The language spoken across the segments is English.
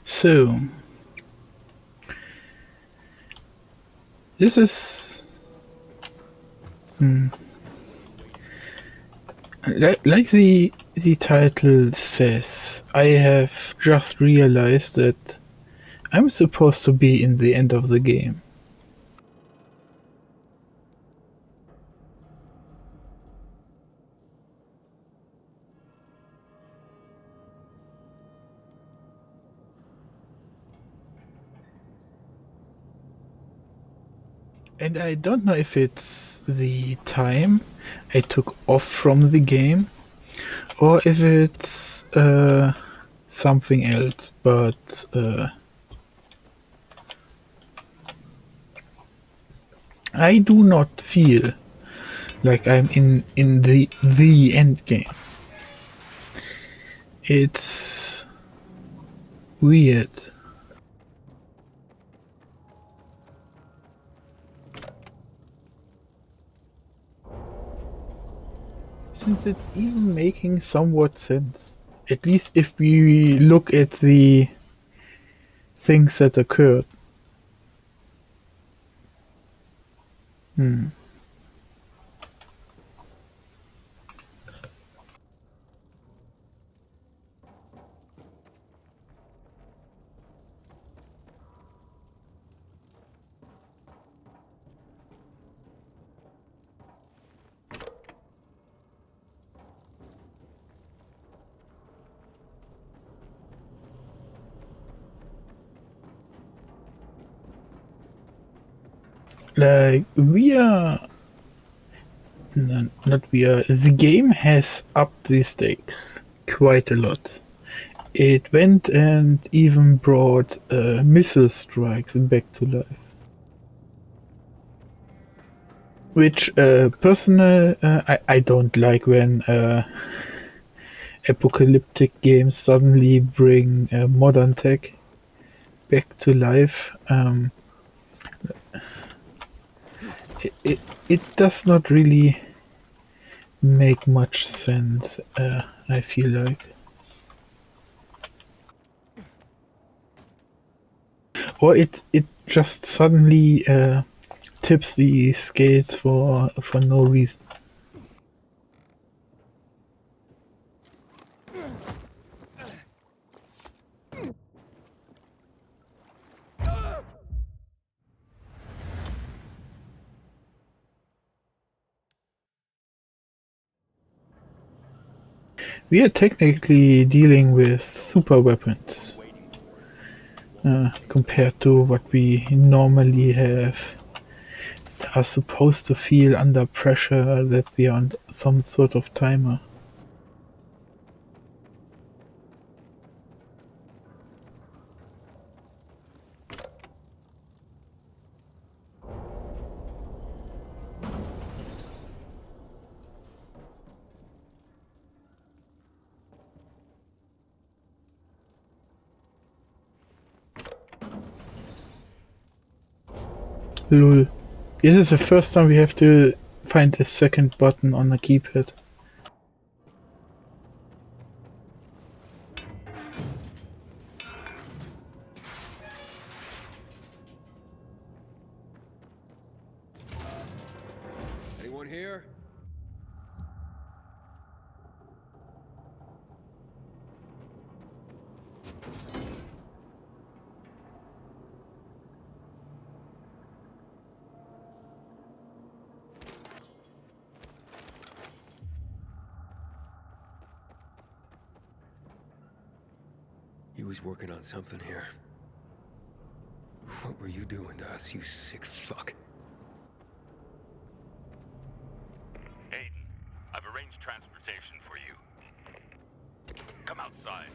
So, this is like the title says. I have just realized that I'm supposed to be in the end of the game. And I don't know if it's the time I took off from the game or if it's something else, but I do not feel like I'm in the end game. It's weird. Since it's even making somewhat sense. At least if we look at the things that occurred. Hmm. Like we are no, not we are the game has upped the stakes quite a lot. It went and even brought missile strikes back to life. Which I don't like when apocalyptic games suddenly bring modern tech back to life. It does not really make much sense. I feel like, or it just suddenly tips the scales for no reason. We are technically dealing with super weapons compared to what we normally have. Are supposed to feel under pressure that we are on some sort of timer. Lol. This is the first time we have to find a second button on the keypad. Anyone here? He was working on something here. What were you doing to us, you sick fuck? Aiden, I've arranged transportation for you. Come outside.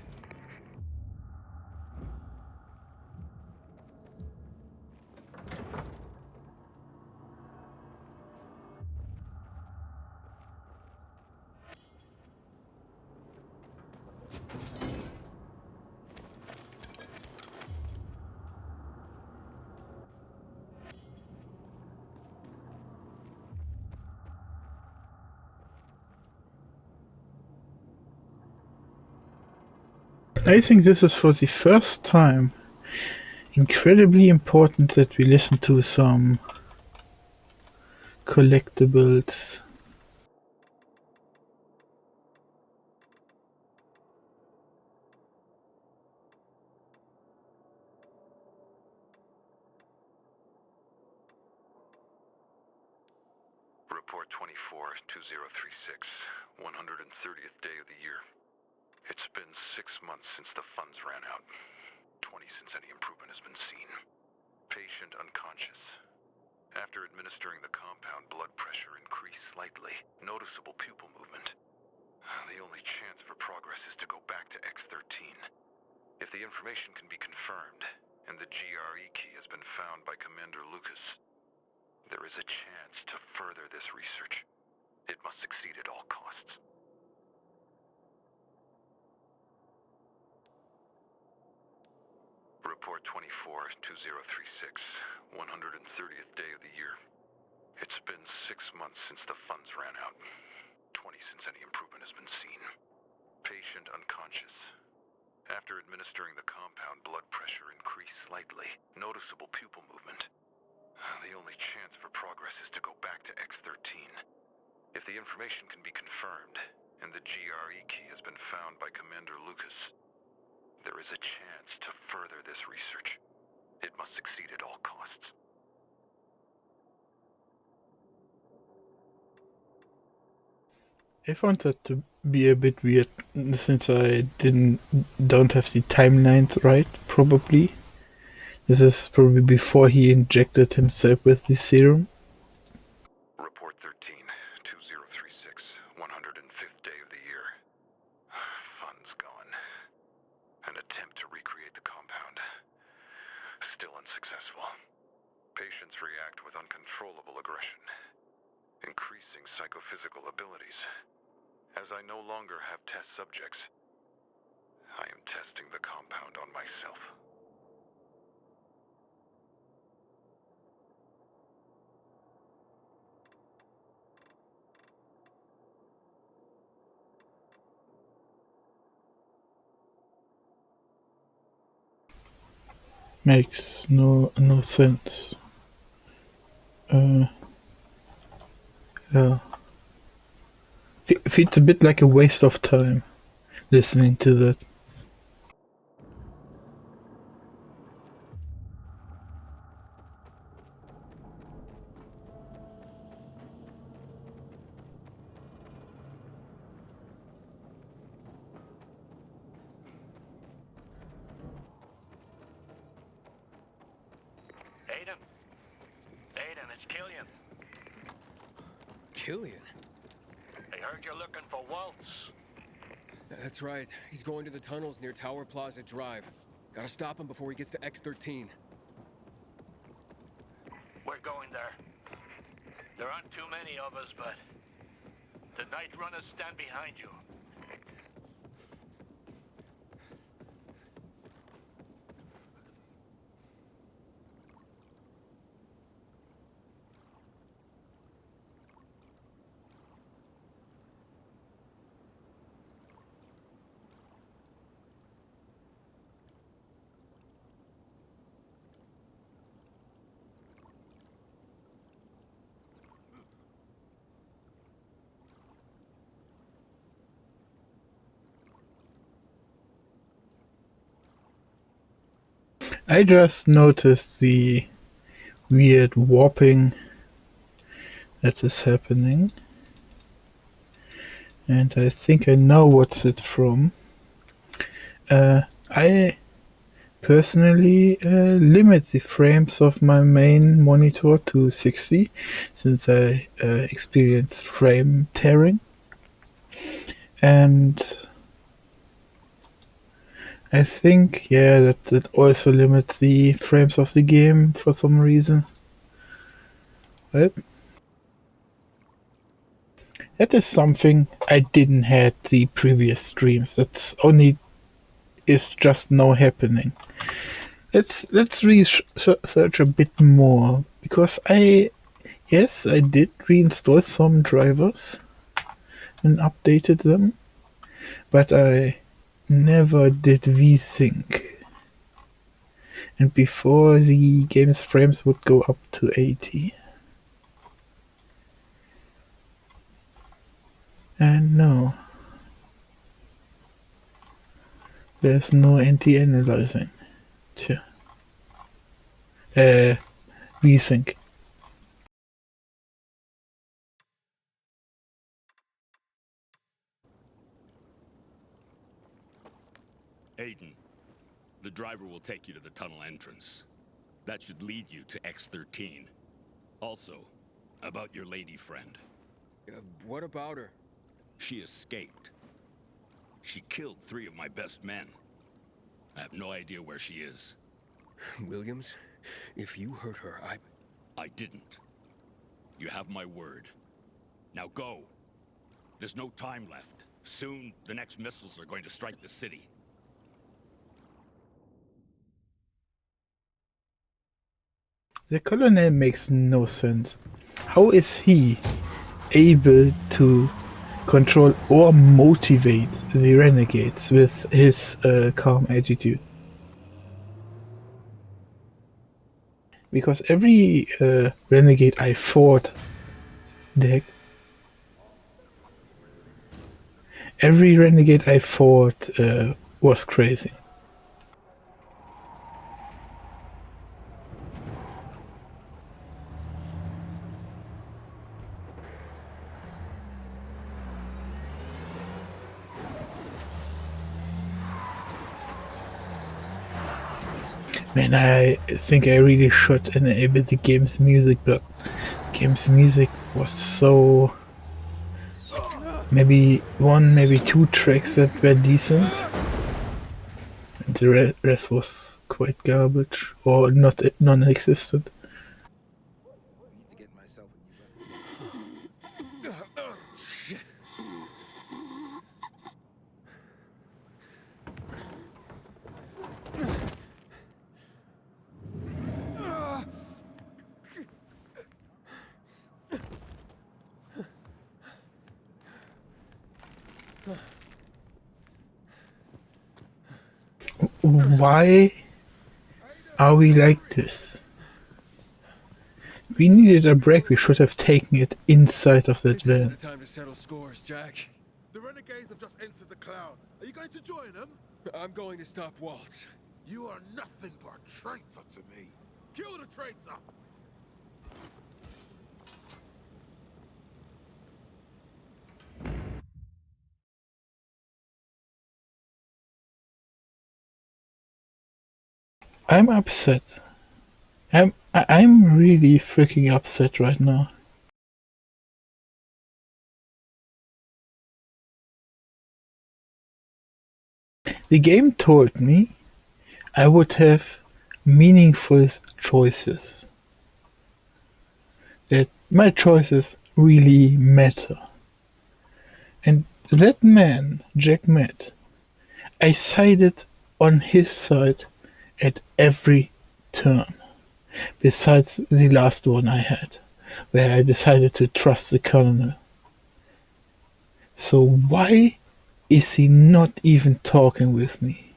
I think this is for the first time incredibly important that we listen to some collectibles. Report 24-2036, 130th day of the year. It's been 6 months since the funds ran out. 20 since any improvement has been seen. Patient unconscious. After administering the compound, blood pressure increased slightly. Noticeable pupil movement. The only chance for progress is to go back to X-13. If the information can be confirmed, and the GRE key has been found by Commander Lucas, there is a chance to further this research. It must succeed at all costs. Report 24-2036, 130th day of the year. It's been 6 months since the funds ran out. 20 since any improvement has been seen. Patient unconscious. After administering the compound, blood pressure increased slightly. Noticeable pupil movement. The only chance for progress is to go back to X-13. If the information can be confirmed, and the GRE key has been found by Commander Lucas, there is a chance to further this research. It must succeed at all costs. I found that to be a bit weird since I don't have the timelines right, probably. This is probably before he injected himself with the serum. Report 13-2036, 105th day of the year. Funds gone. An attempt to recreate the compound. Still unsuccessful. Patients react with uncontrollable aggression. Increasing psychophysical abilities. As I no longer have test subjects, I am testing the compound on myself. Makes no sense. Yeah. Feels a bit like a waste of time listening to that. Aiden! Aiden, it's Killian. Killian? I heard you're looking for Waltz. That's right. He's going to the tunnels near Tower Plaza Drive. Gotta stop him before he gets to X-13. We're going there. There aren't too many of us, but the night runners stand behind you. I just noticed the weird warping that is happening. And I think I know what's it from. I personally limit the frames of my main monitor to 60 since I experience frame tearing. And I think, yeah, that also limits the frames of the game for some reason. But that is something I didn't had the previous streams. That's only is just now happening. Let's research a bit more because I did reinstall some drivers and updated them, but I never did VSync. And before the game's frames would go up to 80. And no, there's no anti-aliasing. VSync. Aiden, the driver will take you to the tunnel entrance. That should lead you to X-13. Also, about your lady friend. What about her? She escaped. She killed 3 of my best men. I have no idea where she is. Williams, if you hurt her, I didn't. You have my word. Now go. There's no time left. Soon, the next missiles are going to strike the city. The colonel makes no sense. How is he able to control or motivate the renegades with his calm attitude? Because every renegade I fought, every renegade I fought was crazy. Man, I think I really should enable the game's music, but game's music was so... maybe 1, maybe 2 tracks that were decent. And the rest was quite garbage, or non-existent. Why are we like this? We needed a break. We should have taken it inside of that This isn't van. the time to settle scores, Jack. The renegades have just entered the cloud. Are you going to join them? I'm going to stop Waltz. You are nothing but a traitor to me. Kill the traitor! I'm upset. I'm really freaking upset right now. The game told me I would have meaningful choices. That my choices really matter. And that man, Jack Matt, I sided on his side at every turn. Besides the last one I had, where I decided to trust the colonel. So why is he not even talking with me?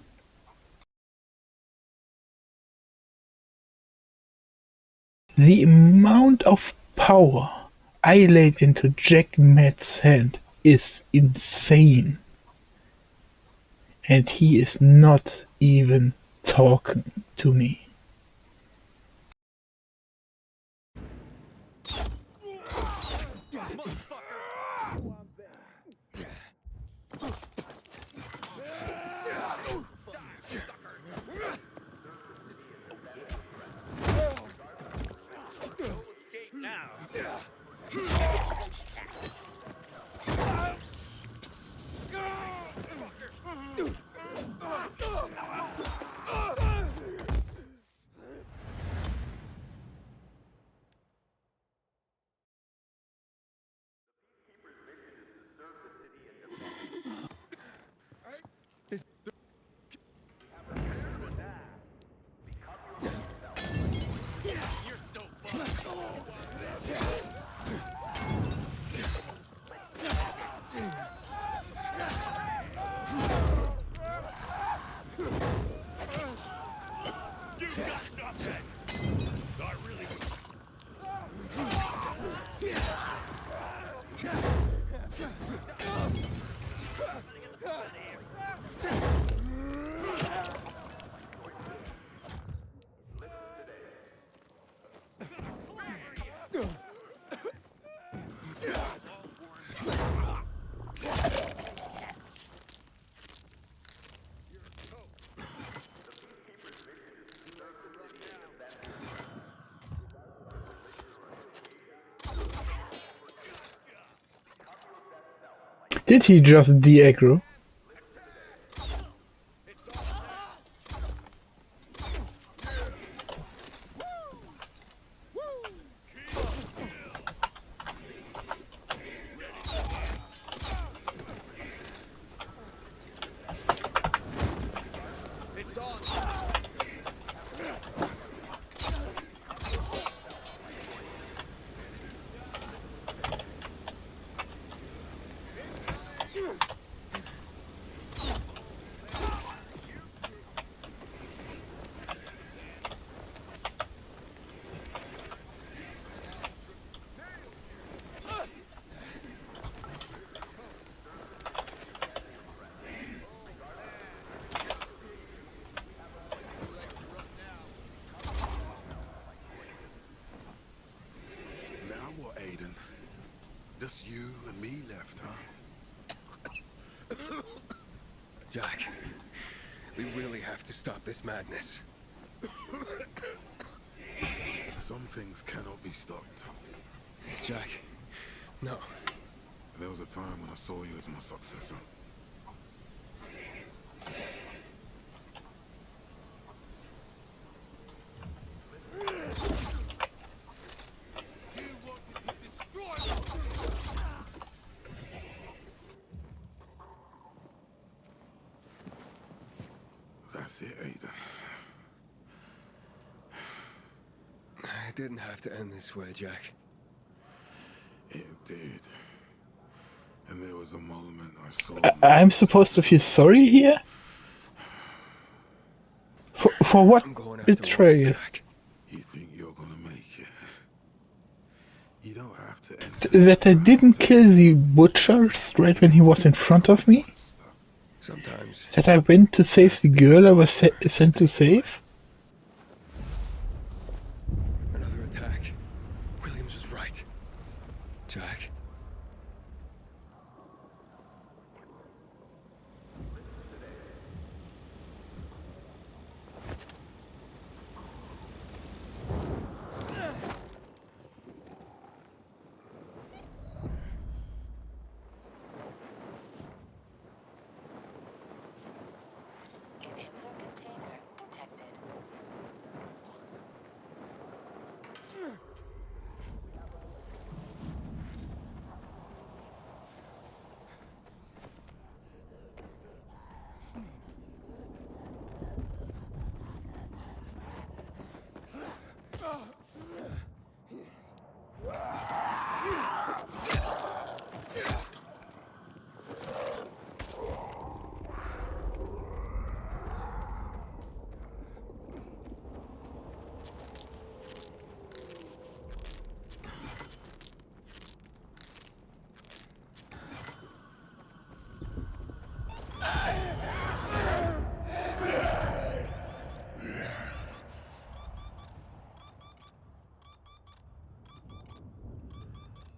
The amount of power I laid into Jack Matt's hand is insane. And he is not even talking to me. Did he just de-aggro? Now what, Aiden? Just you and me left, huh? Jack, we really have to stop this madness. Some things cannot be stopped. Jack, no. There was a time when I saw you as my successor. That's it, Aiden. It didn't have to end this way, Jack. It did. And there was a moment I saw... I'm supposed to feel sorry here? For what I'm going after betrayal? Waltz, Jack. You think you're gonna make it? You don't have to end That I didn't kill the butcher straight when he was in front of me? Sometimes That I went to save the girl I was sent to save? another attack. Williams was right. Jack. Inhibitor container detected.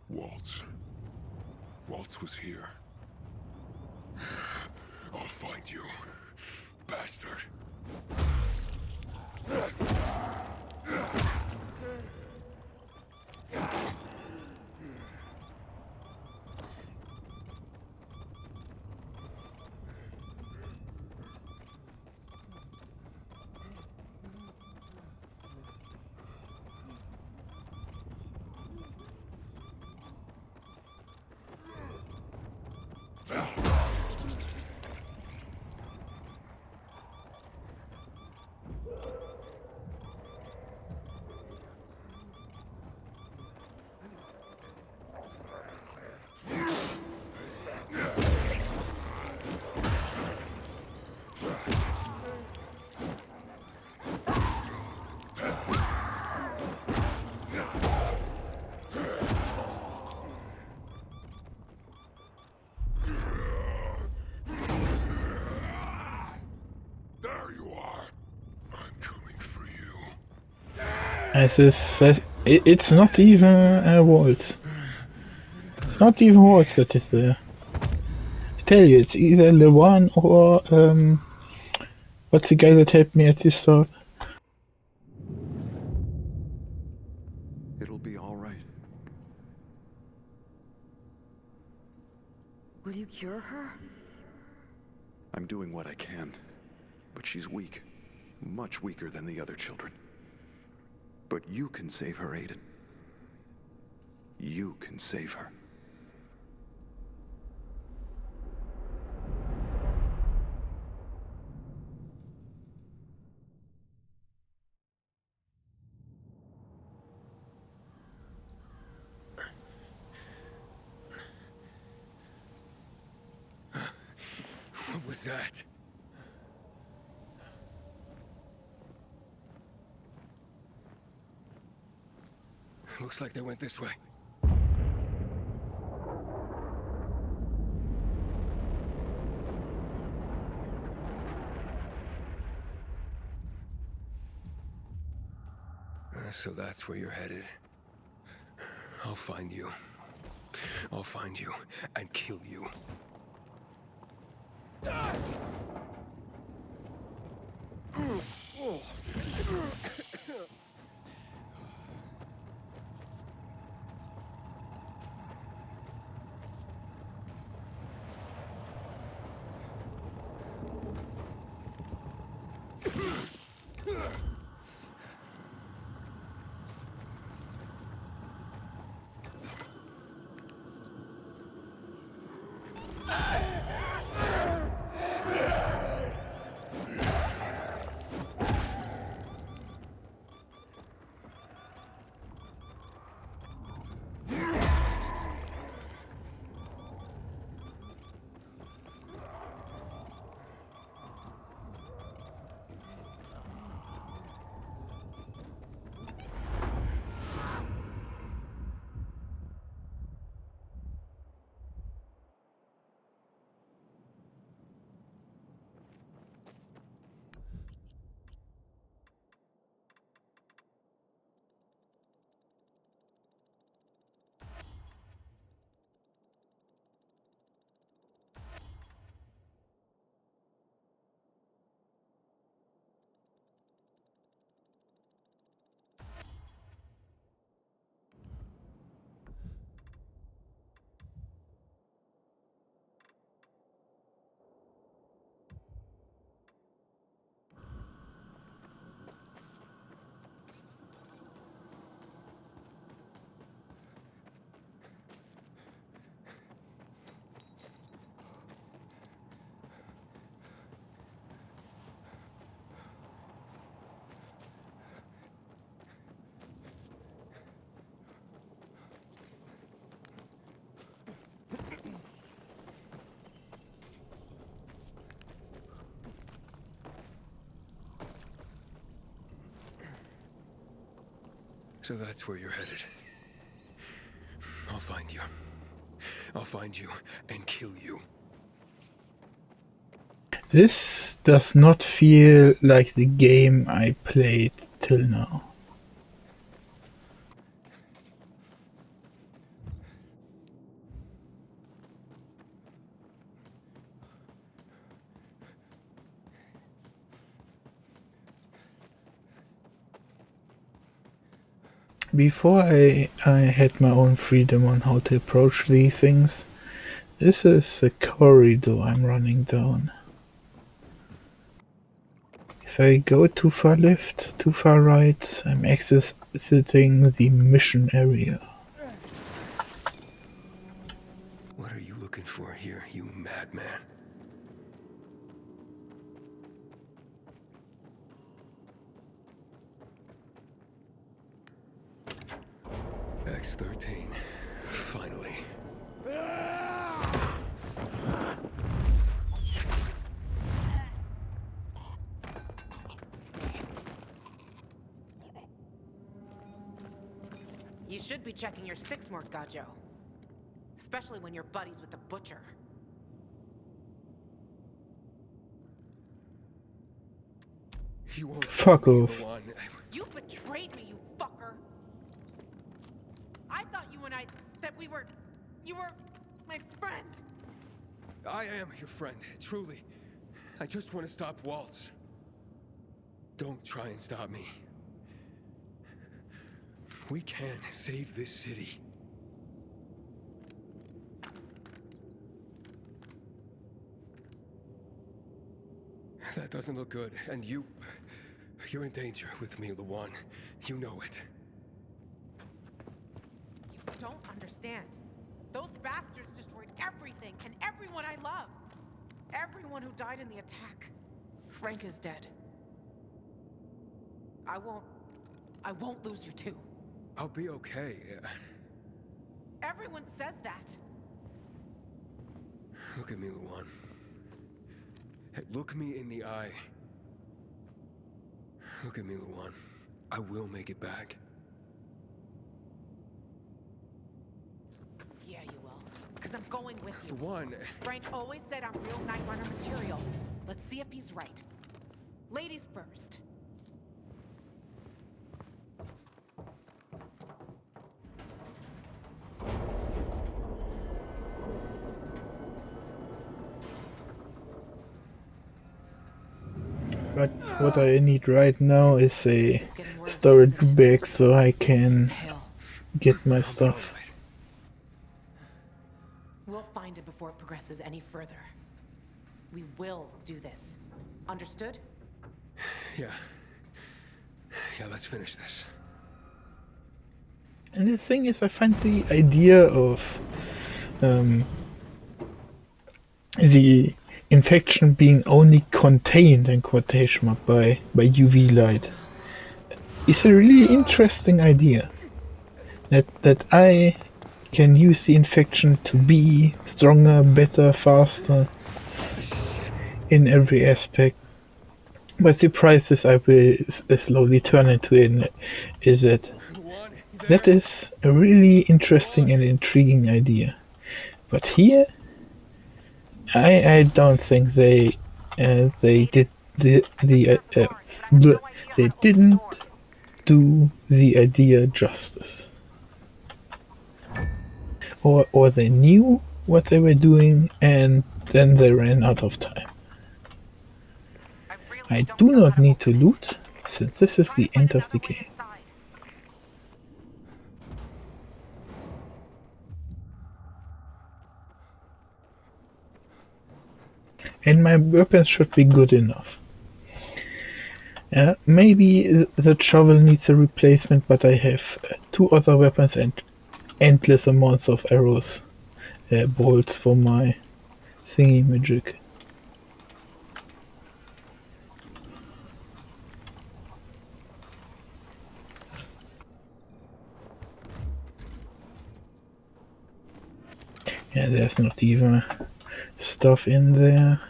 Waltz. Waltz was here. I'll find you, bastard. There you are. I'm coming for you. It's not even a Waltz. It's not even Waltz that is there. I tell you, it's either LeJuan or what's the guy that helped me at this start? It'll be all right. Will you cure her? I'm doing what I can, but she's weak. Much weaker than the other children. But you can save her, Aiden. You can save her. What was that? Looks like they went this way. So that's where you're headed. I'll find you. I'll find you and kill you. So that's where you're headed. I'll find you. I'll find you and kill you. This does not feel like the game I played till now. Before I had my own freedom on how to approach these things, this is a corridor I'm running down. If I go too far left, too far right, I'm exiting the mission area. What are you looking for here, you madman? X-13. Finally. You should be checking your six more, Gajo. Especially when you're buddies with the Butcher. You won't Fuck leave me off. alone. You betrayed me, you fucker! I thought you were my friend! I am your friend, truly. I just want to stop Waltz. Don't try and stop me. We can save this city. That doesn't look good, and you're in danger with me, Luan. You know it. You don't understand. Those bastards destroyed everything and everyone I love. Everyone who died in the attack. Frank is dead. I won't lose you too. I'll be okay. Everyone says that. Look at me, Luan. Hey, look me in the eye. Look at me, Luan. I will make it back. Yeah, you will. Because I'm going with you. Luan. Frank always said I'm real Night Runner material. Let's see if he's right. Ladies first. But what I need right now is a It's getting worse, storage isn't it? bag so I can Hell. get my I'll be stuff. all right. We'll find it before it progresses any further. We will do this. Understood? Yeah. Yeah, let's finish this. And the thing is, I find the idea of the infection being only contained in quotation mark by UV light is a really interesting idea. That I can use the infection to be stronger, better, faster in every aspect. But the prices I will slowly turn into is that Luan, you there? that is a really interesting and intriguing idea. But here, I don't think they did they didn't do the idea justice, or they knew what they were doing and then they ran out of time. I do not need to loot, since this is the end of the game. And my weapons should be good enough. Maybe the shovel needs a replacement, but I have 2 other weapons and endless amounts of arrows, bolts for my thingy magic. Yeah, there's not even stuff in there.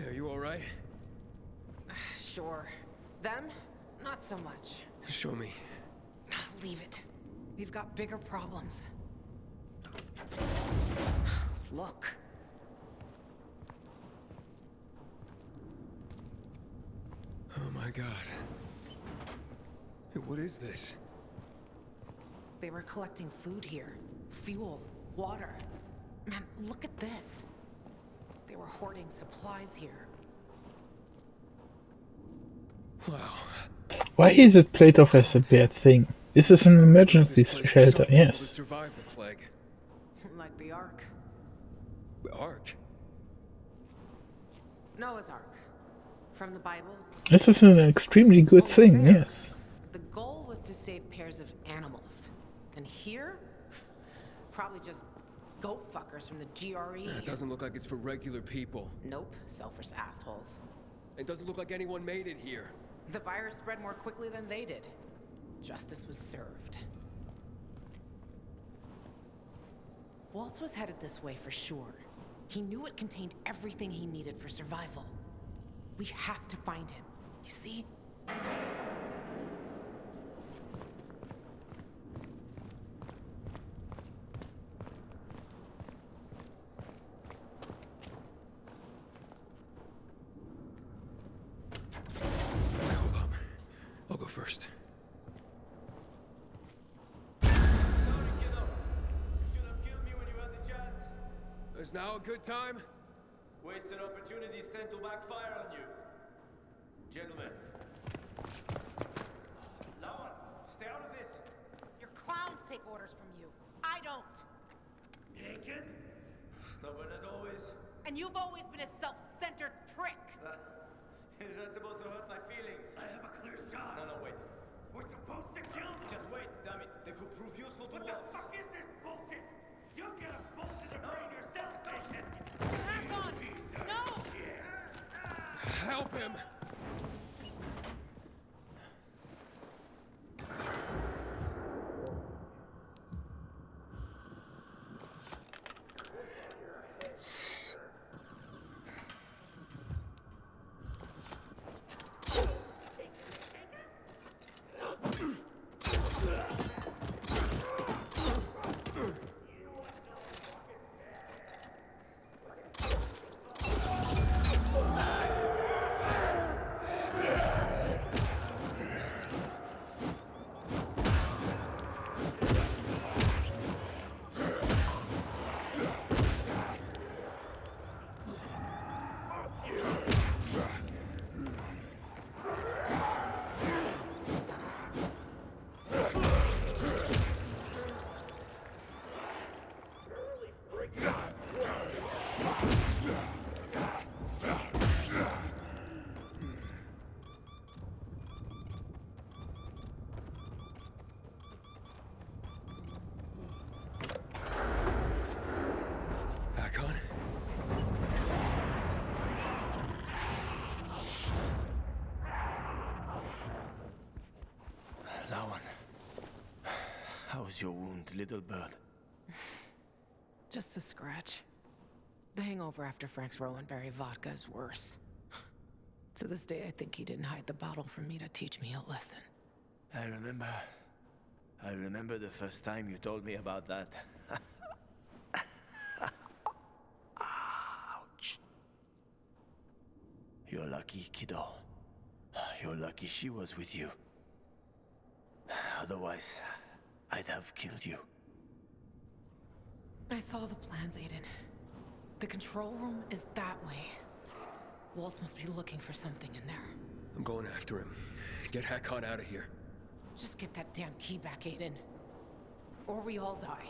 Yeah, you alright? Sure. Them? Not so much. Show me. Leave it. We've got bigger problems. Look. Oh my god. Hey, what is this? They were collecting food here. Fuel, water. Man, look at this. They were hoarding supplies here. Wow. Why is it played off as a bad thing? This is an emergency This place for shelter, some people to yes. survive the plague. Like the Ark. Ark? Noah's Ark. From the Bible. This is an extremely good thing, There. yes. The goal was to save pairs of animals. And here? Probably just goat fuckers from the GRE. It doesn't look like it's for regular people. Nope, selfish assholes. It doesn't look like anyone made it here. The virus spread more quickly than they did. Justice was served. Waltz was headed this way for sure. He knew it contained everything he needed for survival. We have to find him. You see? Hold up. I'll go first. Sorry, kiddo. You should have killed me when you had the chance. Is now a good time? Wasted opportunities tend to backfire on you. Gentlemen. Lawan, stay out of this. Your clowns take orders from you. I don't. Naked? Stubborn as always. And you've always been a self-centered prick. Is that supposed to hurt my feelings? I have a clear shot. No, wait. We're supposed to kill them. Just wait, damn it. They could prove useful to us. What the fuck is this bullshit? You get a bolt in the brain yourself, Nathan. Back on! No! Help him! Hakon? Lawan. How's your wound, little bird? Just a scratch. The hangover after Frank's Rowanberry vodka is worse. To this day, I think he didn't hide the bottle from me to teach me a lesson. I remember the first time you told me about that. Ouch. You're lucky, kiddo. You're lucky she was with you. Otherwise, I'd have killed you. I saw the plans, Aiden. The control room is that way. Waltz must be looking for something in there. I'm going after him. Get Hakon out of here. Just get that damn key back, Aiden. Or we all die.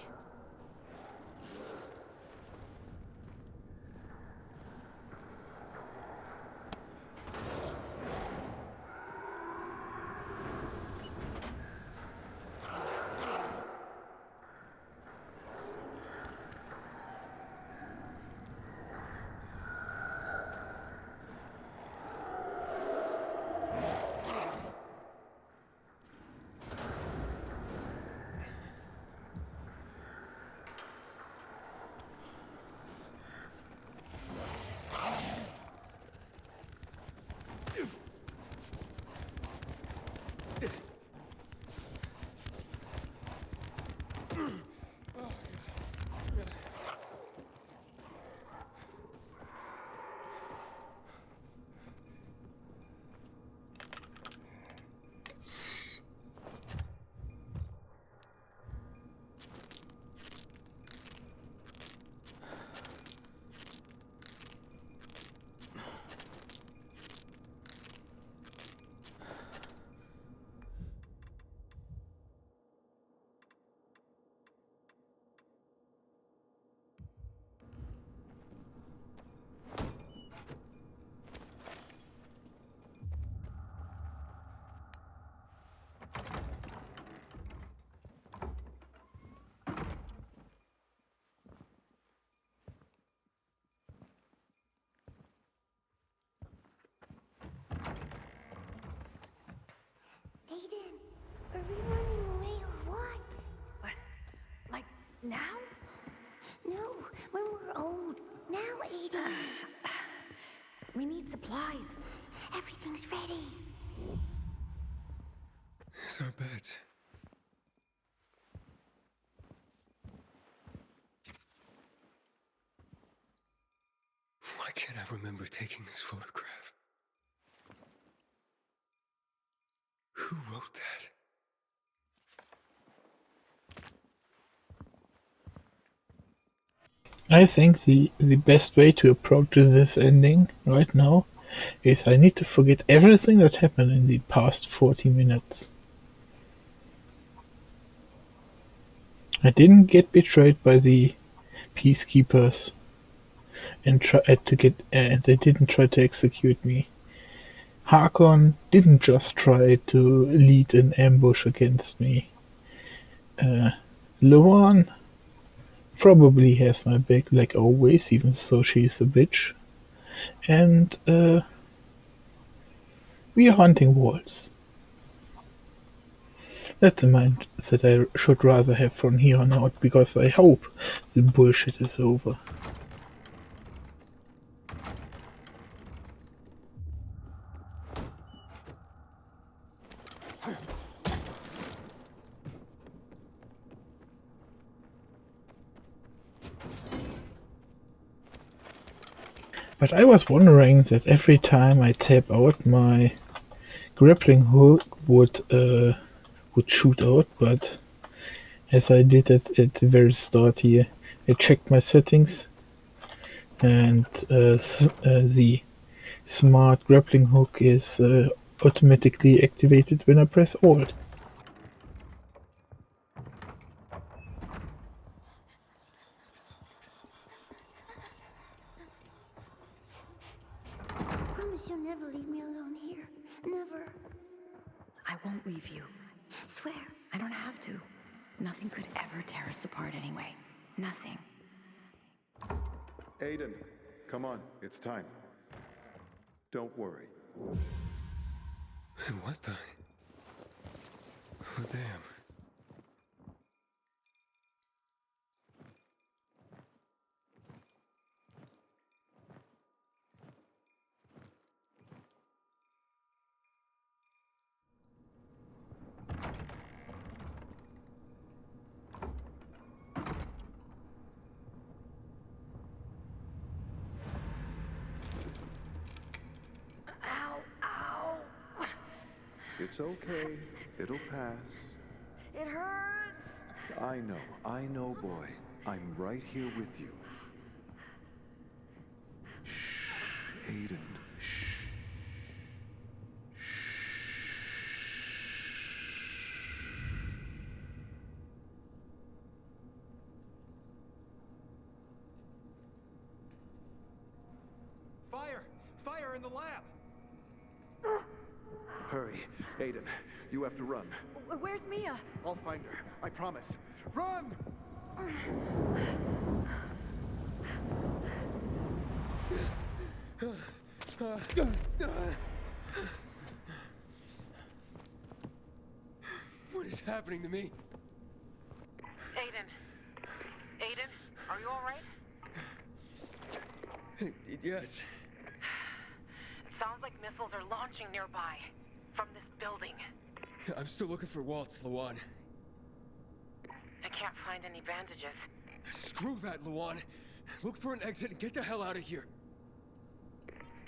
Edie. We need supplies. Everything's ready. There's our beds. Why can't I remember taking this photograph? Who wrote that? I think the best way to approach this ending right now is I need to forget everything that happened in the past 40 minutes. I didn't get betrayed by the peacekeepers and they didn't try to execute me. Hakon didn't just try to lead an ambush against me. Luan probably has my back like always, even though she's a bitch. And we are hunting wolves. That's a mind that I should rather have from here on out, because I hope the bullshit is over. But I was wondering that every time I tap out, my grappling hook would shoot out, but as I did it at the very start here, I checked my settings, and the smart grappling hook is automatically activated when I press Alt. Promise you'll never leave me alone here. Never. I won't leave you. Swear. I don't have to. Nothing could ever tear us apart anyway. Nothing. Aiden, come on, it's time. Don't worry. What the? Oh, damn. Ow, ow. It's okay. It'll pass. It hurts. I know, boy. I'm right here with you. Shh, Aiden. Shh. Fire! Fire in the lab! Hurry, Aiden. You have to run. Where's Mia? I'll find her. I promise. Run! What is happening to me? Aiden. Aiden, are you alright? Yes. It sounds like missiles are launching nearby. From this building. I'm still looking for Waltz, Luan. I can't find any bandages. Screw that, Luan. Look for an exit and get the hell out of here.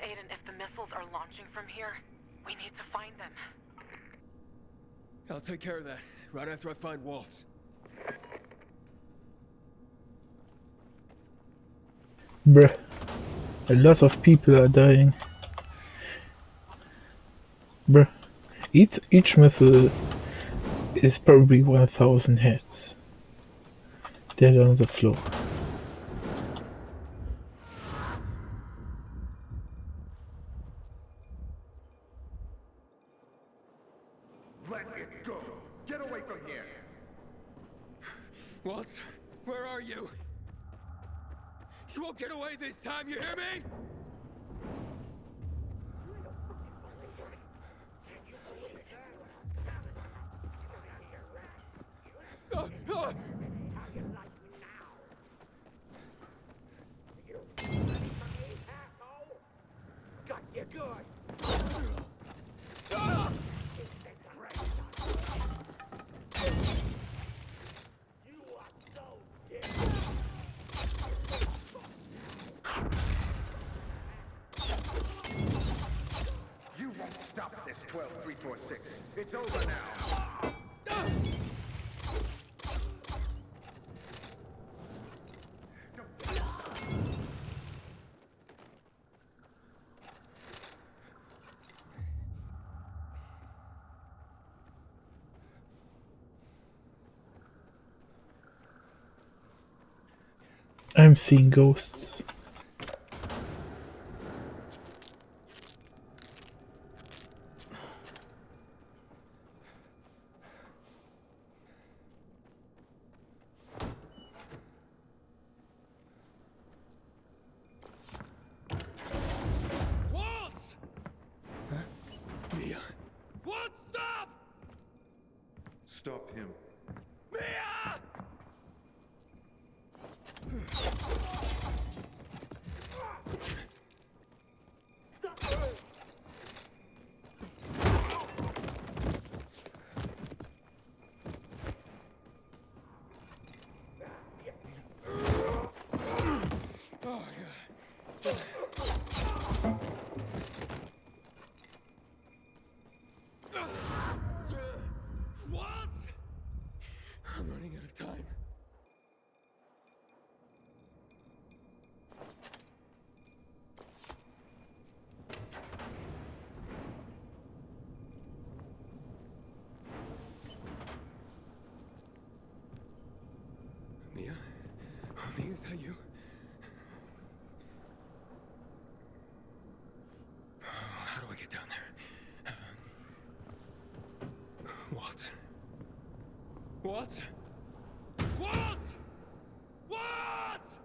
Aiden, if the missiles are launching from here, we need to find them. I'll take care of that, right after I find Waltz. Bruh. A lot of people are dying. Bruh. Each missile is probably 1,000 heads. Dead on the floor. Let it go! Get away from here! Waltz, where are you? You won't get away this time, you hear me? 646. It's over now. I'm seeing ghosts. Waltz! Huh? Mia? Waltz, stop! Stop him. Mia! Waltz! I'm running out of time. Mia? Mia, is that you? How do I get down there? Waltz? Waltz? Waltz! Waltz!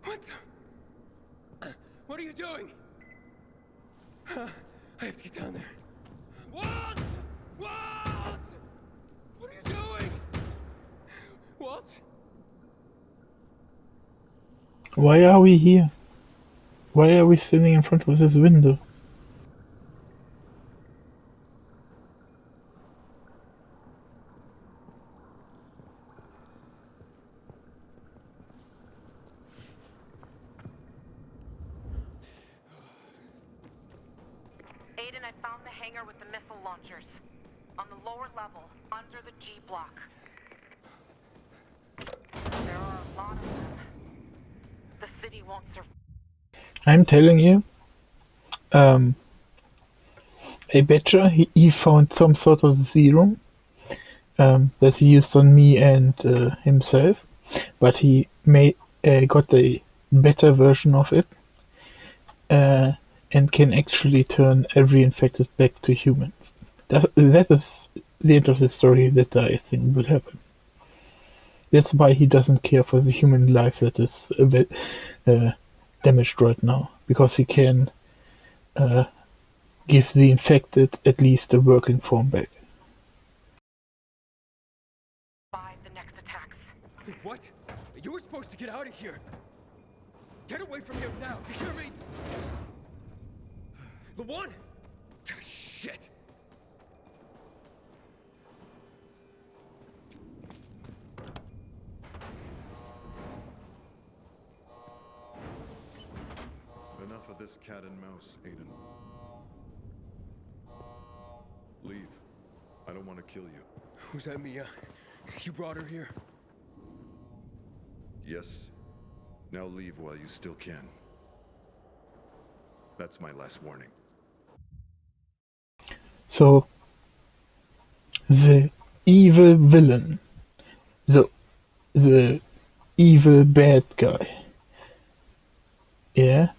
What the? What are you doing? I have to get down there. Waltz! Waltz! What are you doing? Waltz? Why are we here? Why are we standing in front of this window? Aiden, I found the hangar with the missile launchers. On the lower level, under the G block. There are a lot of them. The city won't survive. I'm telling you, I betcha he found some sort of serum that he used on me and himself, but he got a better version of it and can actually turn every infected back to human. That is the end of the story that I think will happen. That's why he doesn't care for the human life that is a bit damaged right now, because he can give the infected at least a working form back. The next attacks. What? You were supposed to get out of here. Get away from here now. Do you hear me? The one? Shit. Enough of this cat and mouse, Aiden. Leave. I don't want to kill you. Was that Mia? You brought her here? Yes. Now leave while you still can. That's my last warning. So, the evil villain, the evil bad guy, yeah,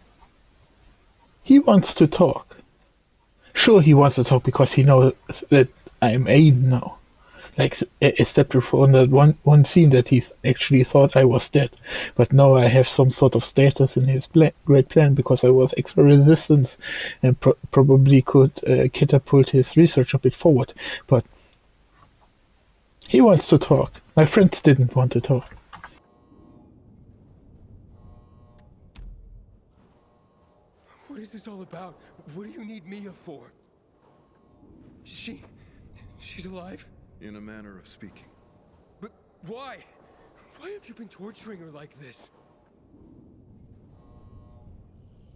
he wants to talk. Sure, he wants to talk because he knows that I'm Aiden now. Like, except for that one scene that he actually thought I was dead. But now I have some sort of status in his great plan because I was extra resistant and probably could catapult his research a bit forward. But he wants to talk. My friends didn't want to talk. What is this all about? What do you need Mia for? She's alive? In a manner of speaking. But why? Why have you been torturing her like this?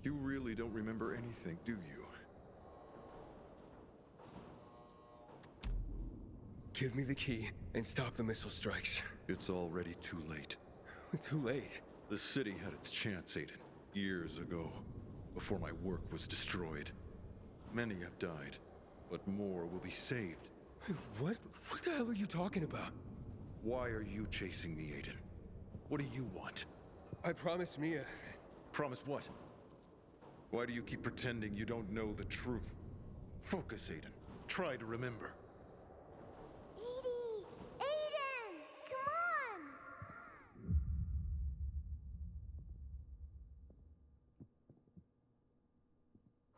You really don't remember anything, do you? Give me the key and stop the missile strikes. It's already too late. Too late. The city had its chance, Aiden, years ago, before my work was destroyed. Many have died, but more will be saved. What the hell are you talking about? Why are you chasing me, Aiden? What do you want? I promised Mia. Promise what? Why do you keep pretending you don't know the truth? Focus, Aiden. Try to remember. Edie! Aiden! Come on!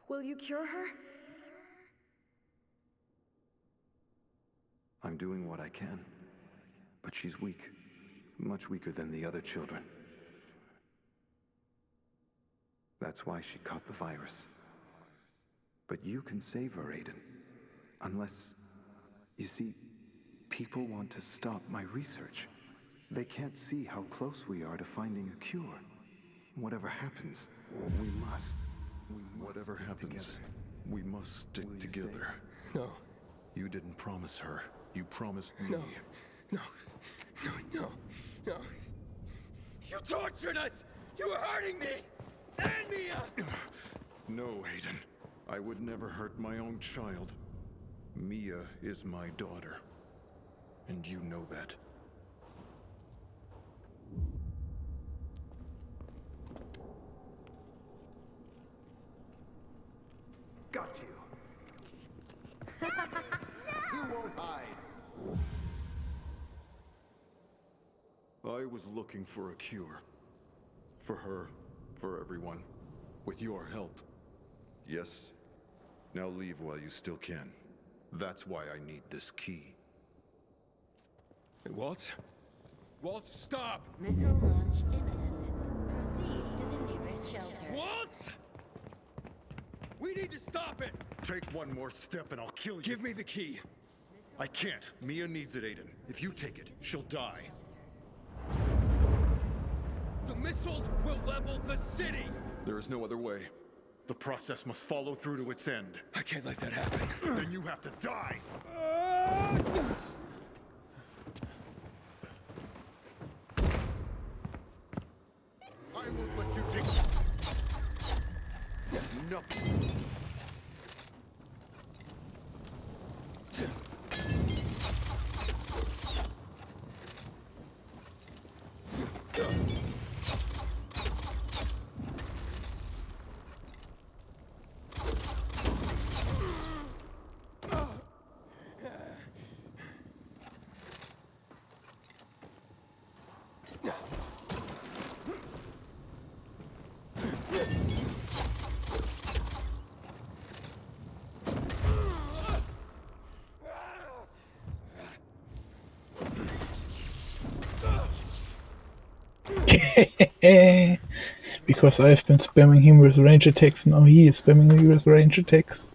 Will you cure her? I'm doing what I can. But she's weak. Much weaker than the other children. That's why she caught the virus. But you can save her, Aiden. Unless... You see, people want to stop my research. They can't see how close we are to finding a cure. Whatever happens, we must Whatever stick happens, together. we must stick together. No. You didn't promise her. You promised me. No. You tortured us! You were hurting me! And Mia! No, Aiden. I would never hurt my own child. Mia is my daughter. And you know that. Got you. You won't hide. I was looking for a cure. For her, for everyone. With your help. Yes. Now leave while you still can. That's why I need this key. Hey, Waltz? Waltz, stop! Missile launch imminent. Proceed to the nearest shelter. Waltz! We need to stop it! Take one more step and I'll kill you. Give me the key. I can't. Mia needs it, Aiden. If you take it, she'll die. The missiles will level the city! There is no other way. The process must follow through to its end. I can't let that happen. Then you have to die! I won't let you take... Nothing. Because I've been spamming him with range attacks, now he is spamming me with range attacks.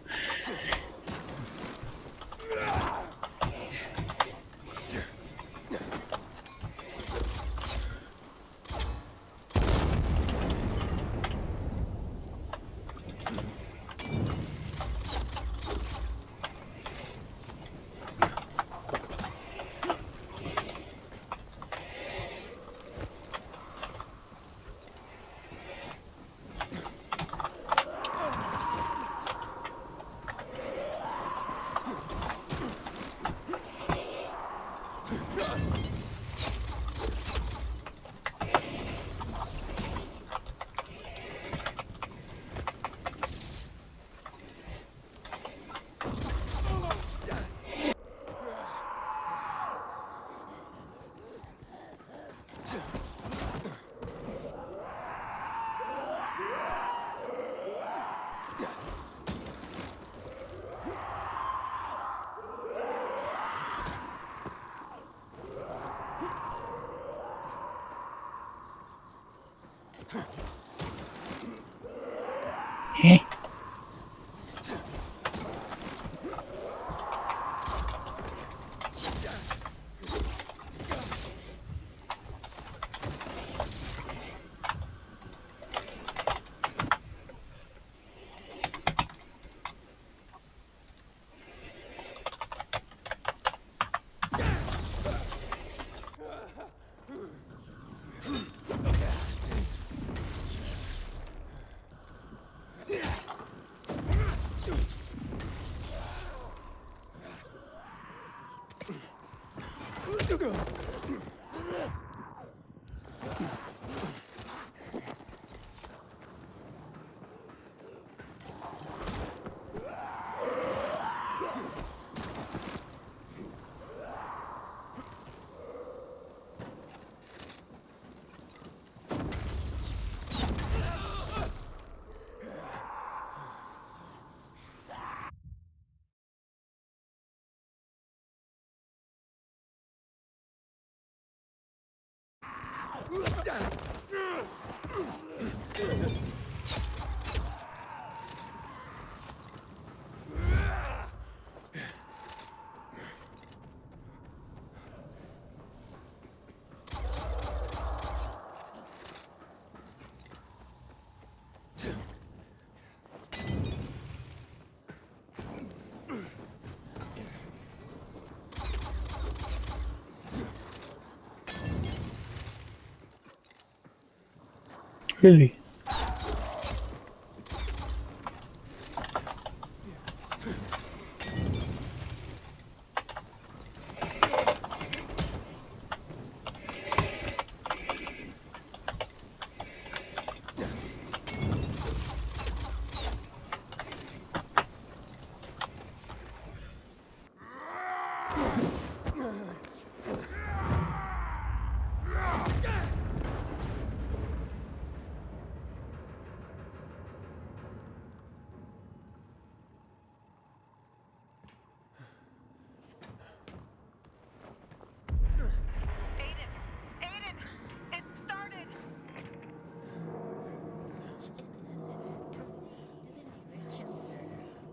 Really?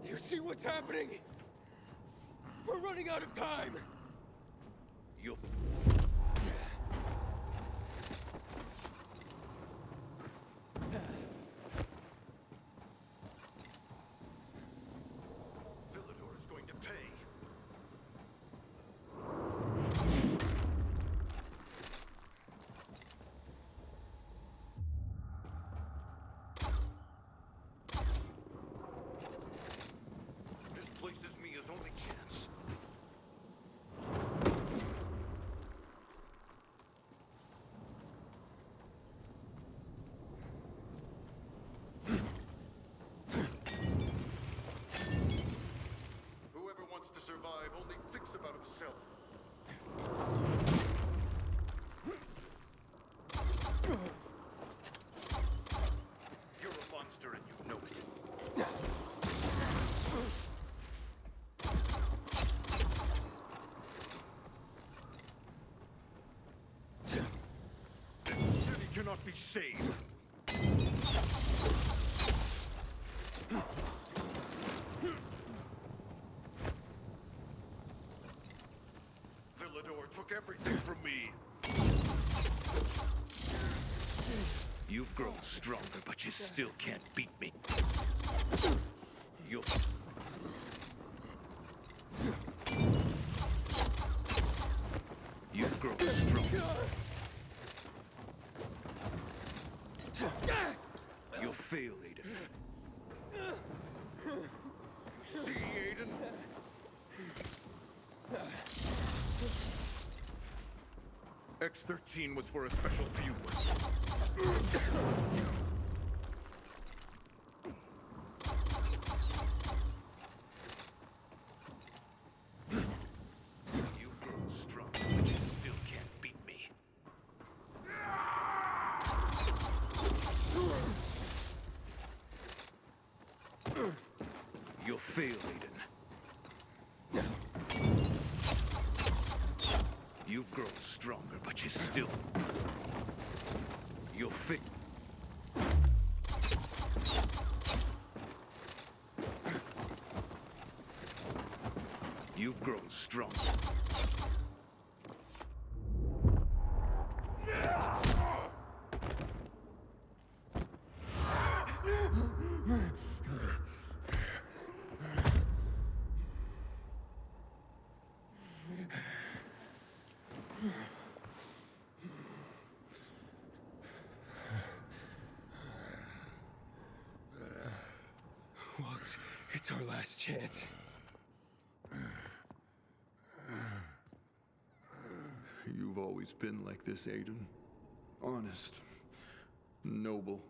You see what's happening? We're running out of time! You... Villador is going to pay. This places me his only chance. Whoever wants to survive only thinks about himself. You're a monster and you know it. This city cannot be saved. Villador took everything from me. You've grown stronger, but you still can't beat me. You'll... You've grown stronger. You'll fail, Aiden. See, Aiden? X-13 was for a special few. You've grown strong, but you still can't beat me. You'll fail, Aiden. You've grown stronger, but you still... You'll fail. You've grown stronger. Walt, it's our last chance. You've always been like this, Aiden. Honest. Noble.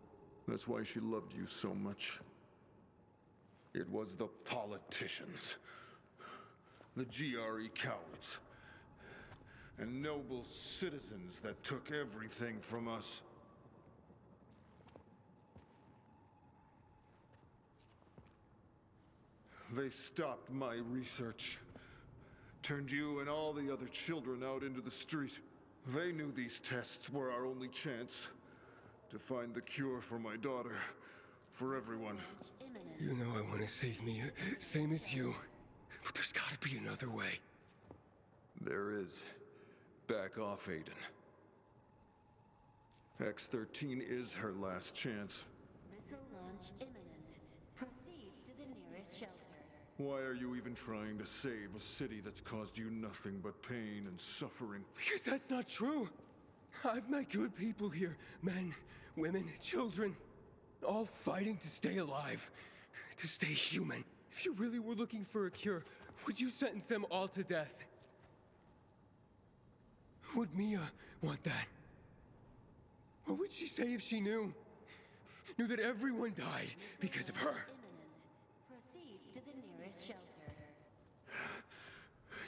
That's why she loved you so much. It was the politicians. The GRE cowards. And noble citizens that took everything from us. They stopped my research. Turned you and all the other children out into the street. They knew these tests were our only chance to find the cure for my daughter, for everyone. You know I want to save Mia, same as you. But there's gotta be another way. There is. Back off, Aiden. X-13 is her last chance. Missile launch imminent. Proceed to the nearest shelter. Why are you even trying to save a city that's caused you nothing but pain and suffering? Because that's not true. I've met good people here. Men, women, children. All fighting to stay alive. To stay human. If you really were looking for a cure, would you sentence them all to death? Would Mia want that? What would she say if she knew? Knew that everyone died because of her. Imminent. Proceed to the nearest shelter.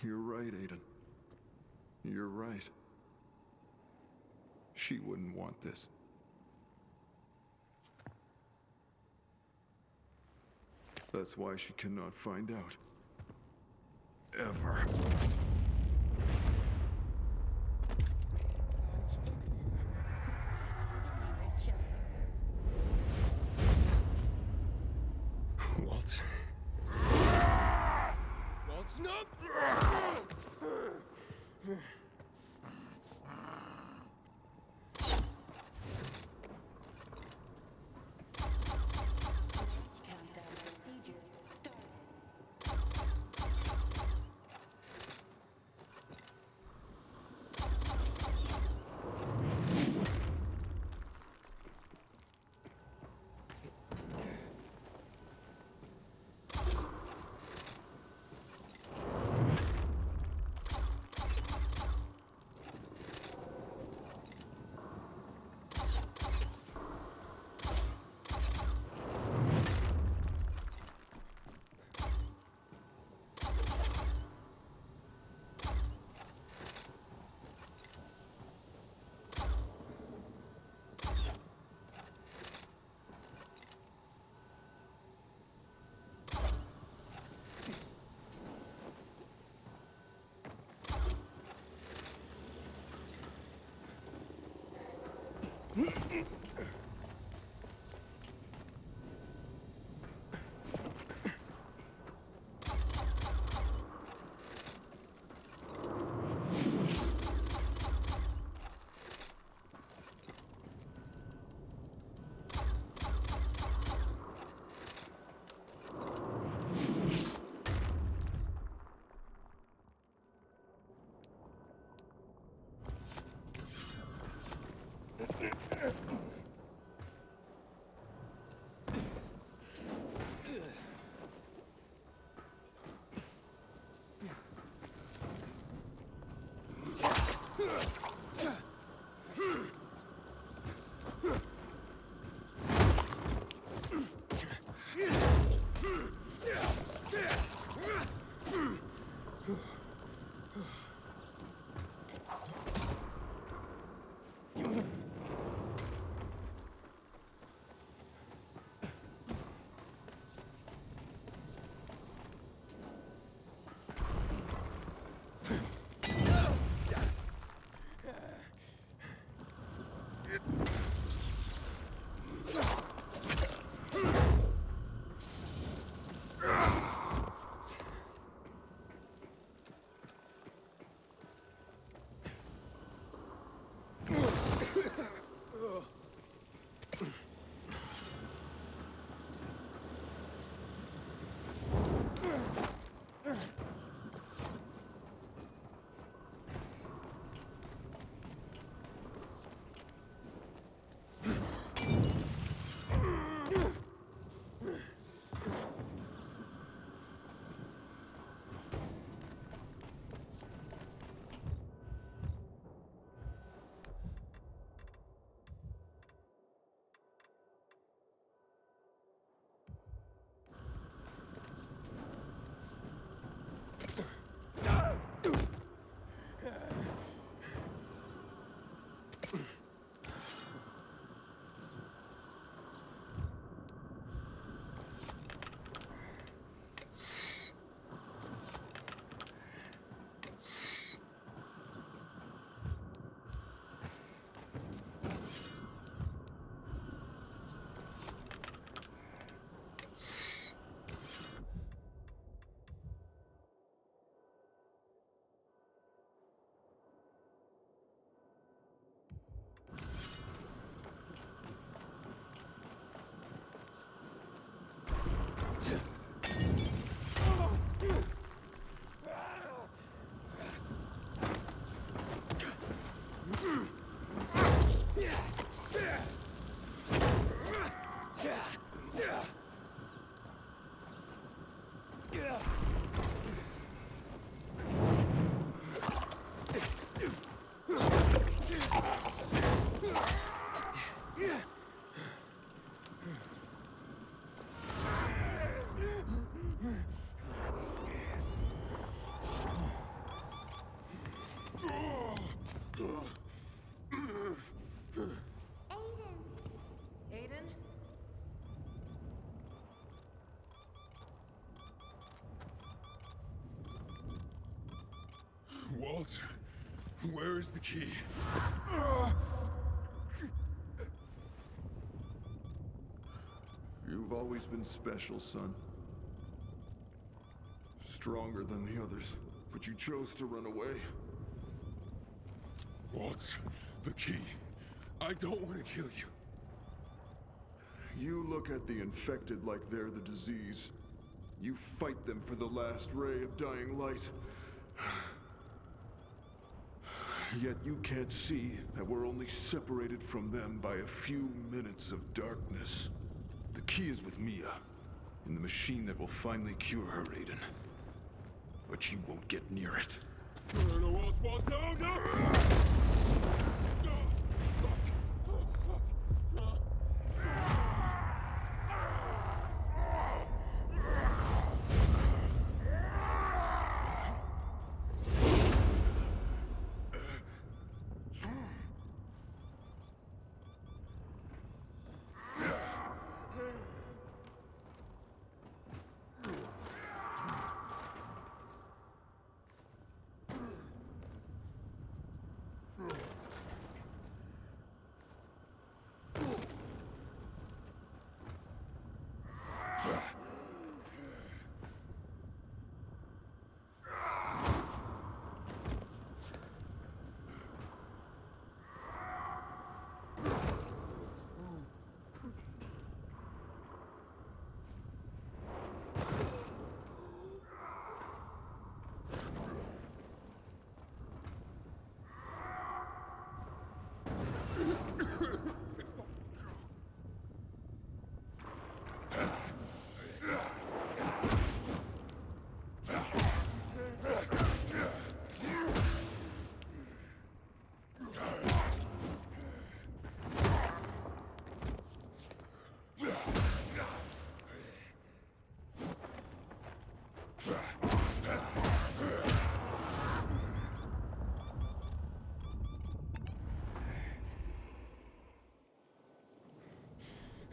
You're right, Aiden. You're right. She wouldn't want this. That's why she cannot find out. Ever. Launch imminent. Proceed to the nearest shelter. Walt. Walt's not. Countdown procedure started. Walt, where is the key? You've always been special, son. Stronger than the others, but you chose to run away. Walt, the key. I don't want to kill you. You look at the infected like they're the disease. You fight them for the last ray of dying light. Yet you can't see that we're only separated from them by a few minutes of darkness. The key is with Mia, in the machine that will finally cure her, Aiden. But you won't get near it. No, no!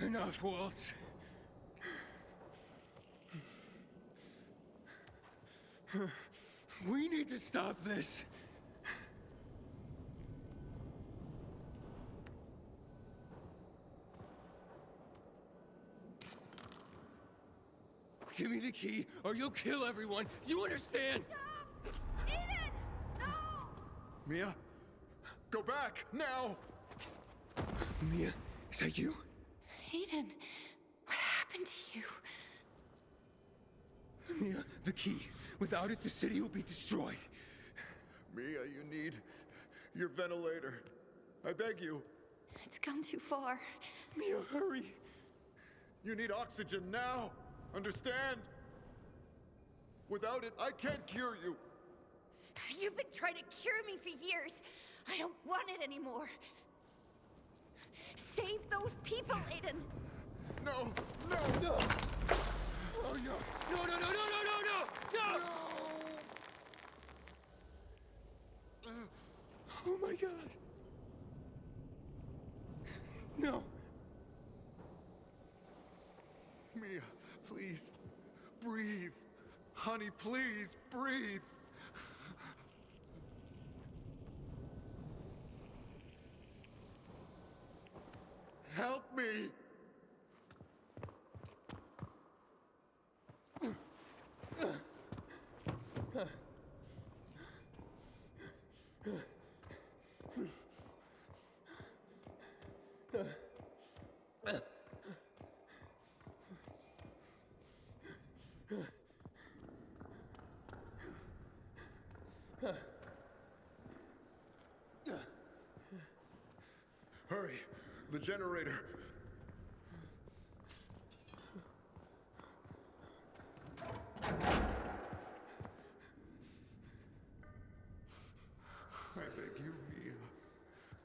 Enough, Walt. We need to stop this. Give me the key, or you'll kill everyone. Do you understand? Stop! Aiden! No! Mia, go back, now! Mia, is that you? Aiden, what happened to you? Mia, the key. Without it, the city will be destroyed. Mia, you need your ventilator. I beg you. It's gone too far. Mia, hurry. You need oxygen now. Understand? Without it, I can't cure you. You've been trying to cure me for years. I don't want it anymore. Save those people, Aiden! No! No! No! Oh no! No, no, no, no, no, no, no! No! Oh my god! No! Mia, please, breathe. Honey, please, breathe. Help me! Hurry, the generator. I beg you, Mia,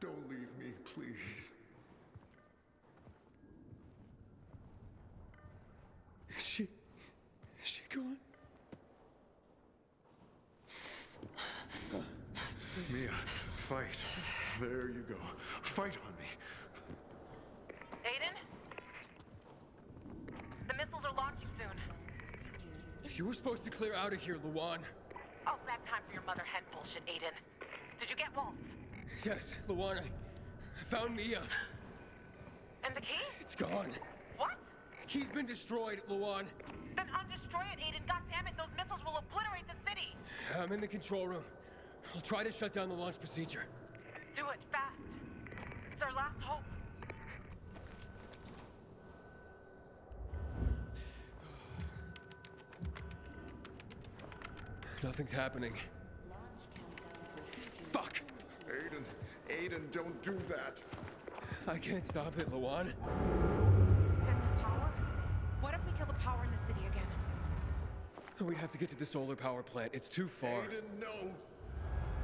don't leave me, please. Is she gone? Mia, fight. There you go. Fight on me. Aiden? The missiles are launching soon. You were supposed to clear out of here, Luan. Oh, bad time for your mother hen bullshit. it, Aiden. Did you get Waltz? Yes, Luana. I found Mia. And the key? It's gone. What? Key's been destroyed, Luan. Then undestroy it, Aiden. Goddammit, those missiles will obliterate the city. I'm in the control room. I'll try to shut down the launch procedure. Do it fast. It's our last hope. Nothing's happening. Fuck! Aiden, don't do that. I can't stop it, Luan. And the power? What if we kill the power in the city again? We'd have to get to the solar power plant. It's too far. Aiden, no!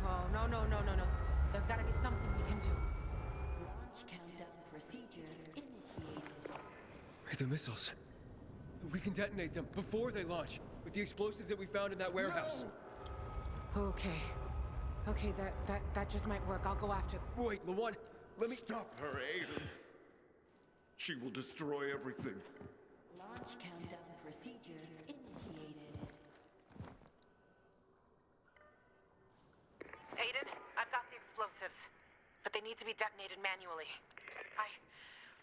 Oh, no. There's gotta be something we can do. Launch countdown procedure initiated. The missiles. We can detonate them before they launch with the explosives that we found in that warehouse. Okay, that just might work. I'll go after. Wait, Luan, let me... Stop her, Aiden. She will destroy everything. Launch countdown procedure initiated. Aiden, I've got the explosives, but they need to be detonated manually.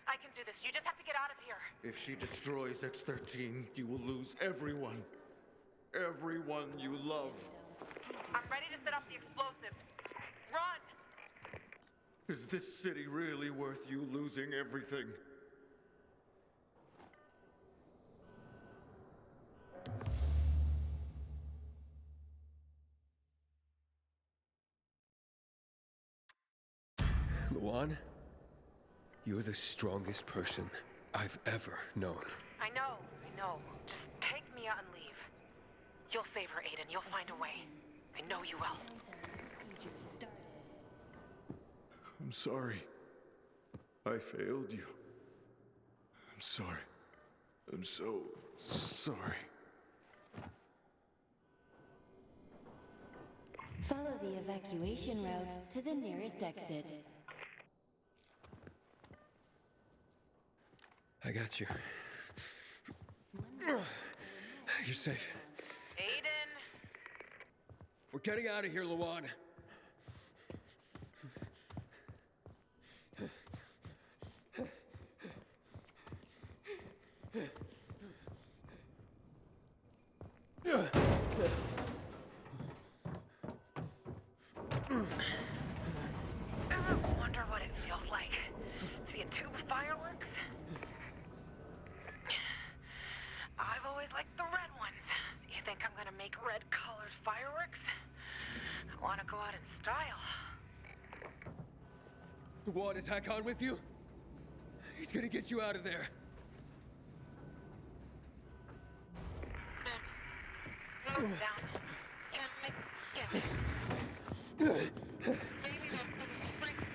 I can do this. You just have to get out of here. If she destroys X-13, you will lose everyone. Everyone you love. I'm ready to set up the explosives. Run! Is this city really worth you losing everything? Luan, you're the strongest person I've ever known. I know. Just take Mia and leave. You'll save her, Aiden. You'll find a way. I know you will. Procedure started. I'm sorry. I failed you. I'm sorry. I'm so sorry. Follow the evacuation route to the nearest exit. I got you. You're safe. Aiden! We're getting out of here, Luan. I wonder what it feels like to be a tube of fireworks. I've always liked the red ones. You think I'm gonna make red-colored fireworks? I wanna go out in style. Luan, is Hakon with you? He's gonna get you out of there. Move down. Maybe that's the strength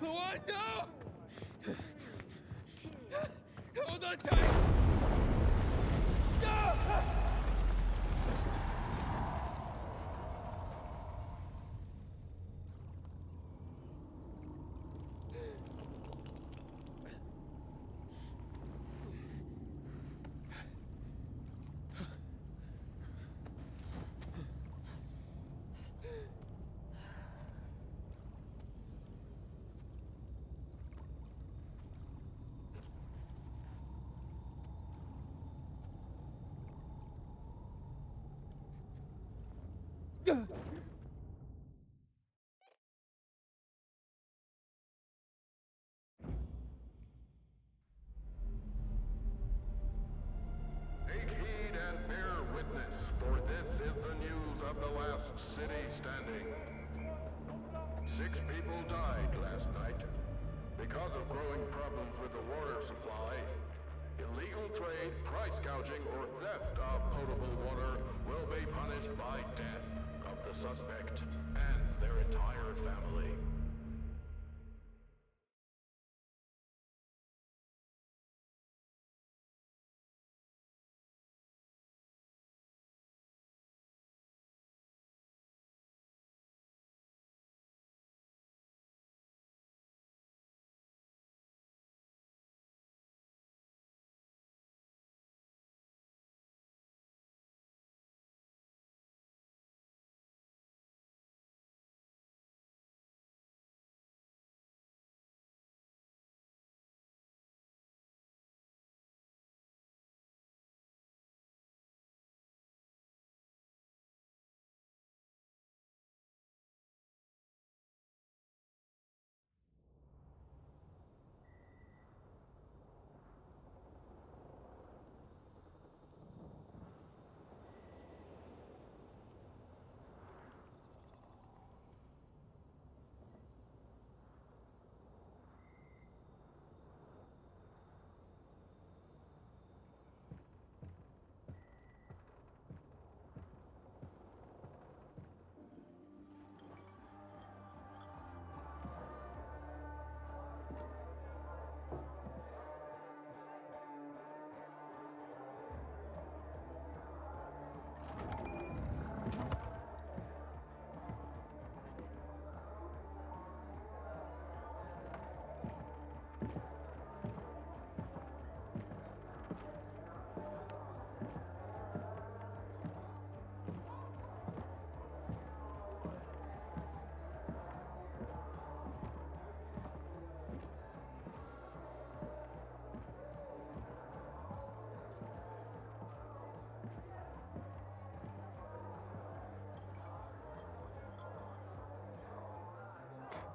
Luan, no! Hold on tight! No! Take heed and bear witness, for this is the news of the last city standing. 6 people died last night because of growing problems with the water supply. Illegal trade, price gouging, or theft of potable water will be punished by death of the suspect and their entire family.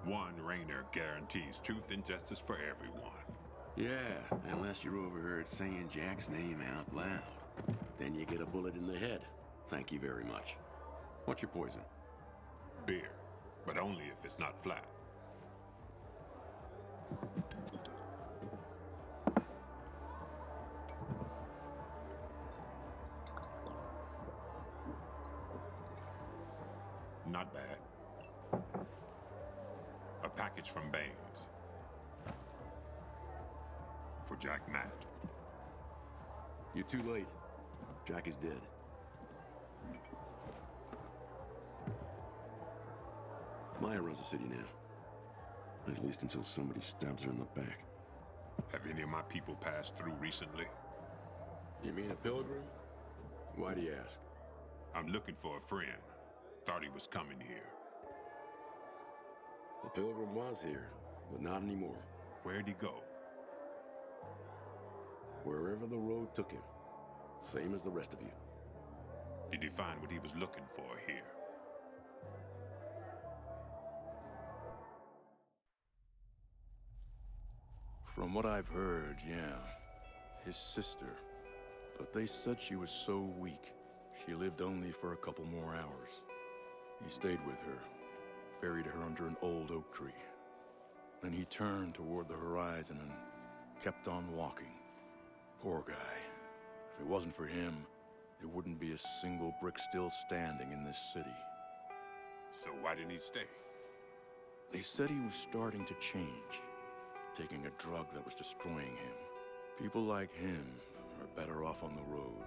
One Raynor guarantees truth and justice for everyone. Yeah, unless you're overheard saying Jack's name out loud. Then you get a bullet in the head. Thank you very much. What's your poison? Beer, but only if it's not flat. Not bad. A package from Baines. For Jack Matt. You're too late. Jack is dead. Maya runs the city now. At least until somebody stabs her in the back. Have any of my people passed through recently? You mean a pilgrim? Why do you ask? I'm looking for a friend. Thought he was coming here. The pilgrim was here, but not anymore. Where'd he go? Wherever the road took him. Same as the rest of you. Did he find what he was looking for here? From what I've heard, yeah. His sister. But they said she was so weak, she lived only for a couple more hours. He stayed with her, buried her under an old oak tree. Then he turned toward the horizon and kept on walking. Poor guy. If it wasn't for him, there wouldn't be a single brick still standing in this city. So why didn't he stay? They said he was starting to change, taking a drug that was destroying him. People like him are better off on the road.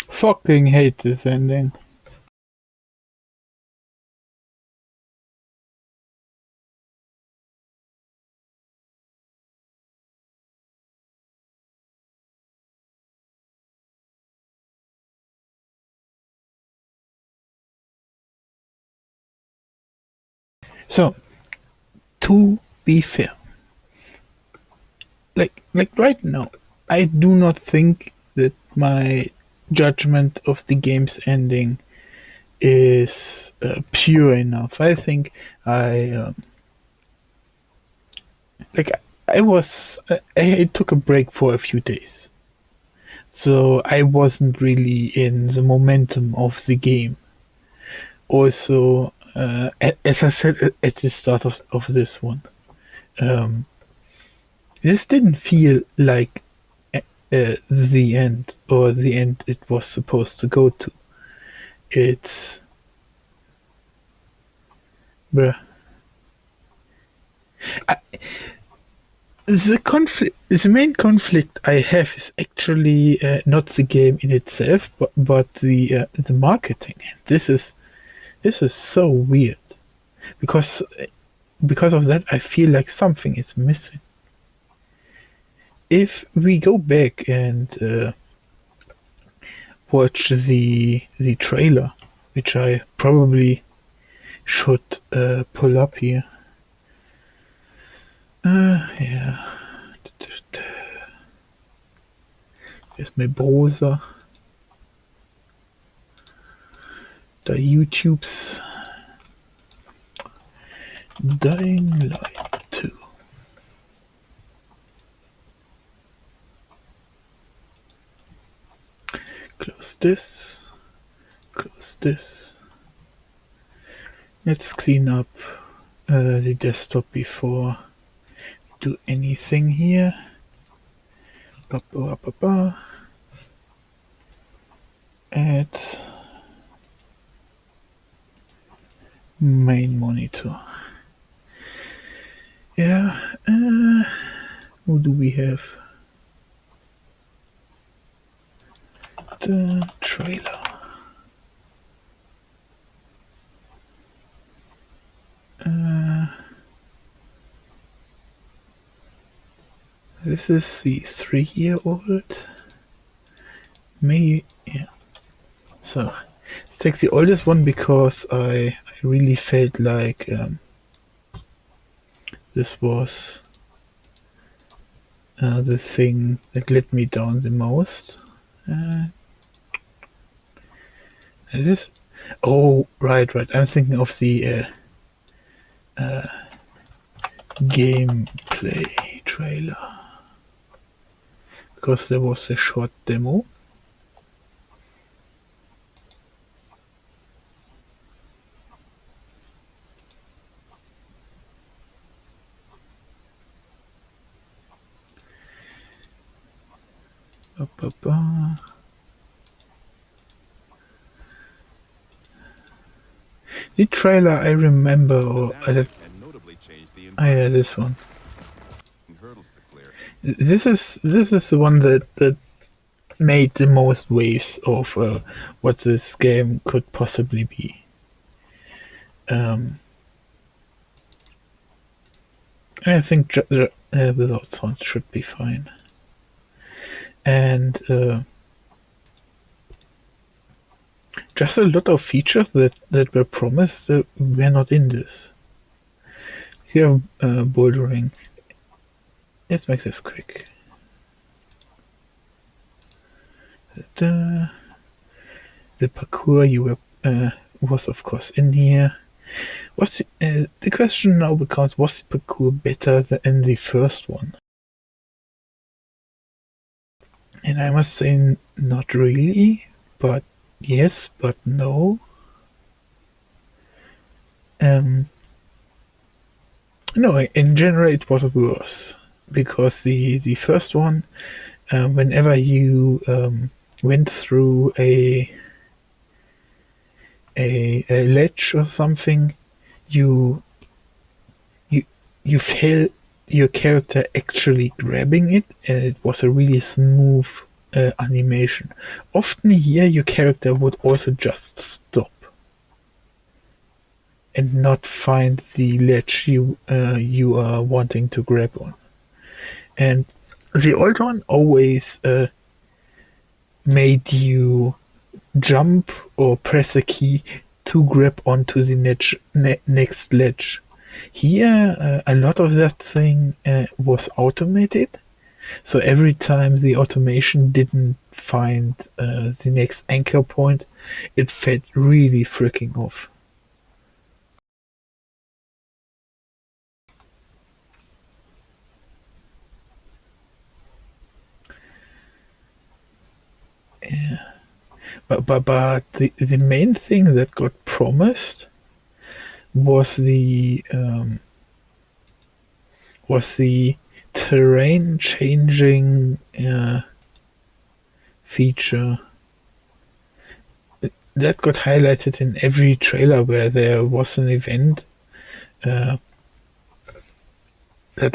Fucking hate this ending. So, to be fair, like right now, I do not think that my judgment of the game's ending is pure enough. I think I took a break for a few days, so I wasn't really in the momentum of the game. Also, as I said at the start of this one, this didn't feel like the end, or the end it was supposed to go to. It's... bruh. The main conflict I have is actually not the game in itself, but the marketing. This is so weird, because of that I feel like something is missing. If we go back and watch the trailer, which I probably should pull up here. Yeah. Here's my browser. The YouTube's Dying Light 2. Close this. Close this. Let's clean up the desktop before we do anything here. Add main monitor. Yeah, what do we have? The trailer. This is the 3-year-old. Maybe, yeah. So, let's take the oldest one because I really felt like this was the thing that let me down the most. This, oh, right. I'm thinking of the gameplay trailer, because there was a short demo. The trailer I remember, yeah, this one. This is the one that made the most waves of what this game could possibly be. I think without sound should be fine. And just a lot of features that were promised were not in this. Here, bouldering. Let's make this quick. The parkour was of course in here. Was the question now becomes, was the parkour better than the first one? And I must say, not really, but yes, but no. No, in general it was worse, because the first one, whenever you went through a ledge or something, you felt your character actually grabbing it, and it was a really smooth animation. Often here your character would also just stop and not find the ledge you are wanting to grab on. And the old one always made you jump or press a key to grab onto the next ledge. Here, a lot of that thing was automated, so every time the automation didn't find the next anchor point, it felt really freaking off. Yeah. But the main thing that got promised was the terrain changing feature that got highlighted in every trailer where there was an event that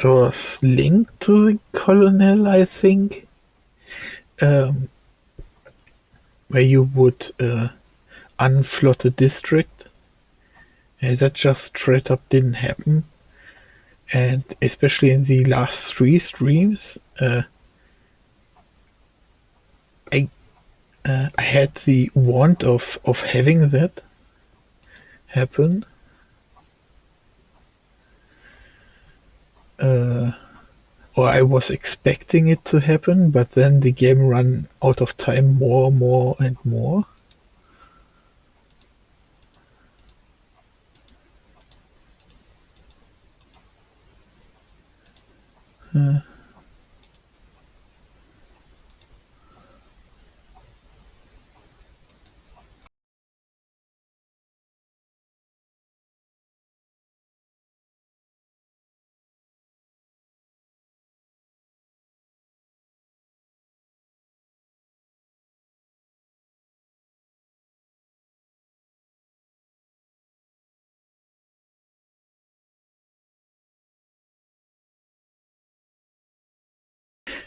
was linked to the colonel, I think, where you would unfloat a district. That just straight up didn't happen. And especially in the last 3 streams, I had the want of having that happen. Or I was expecting it to happen, but then the game ran out of time more and more.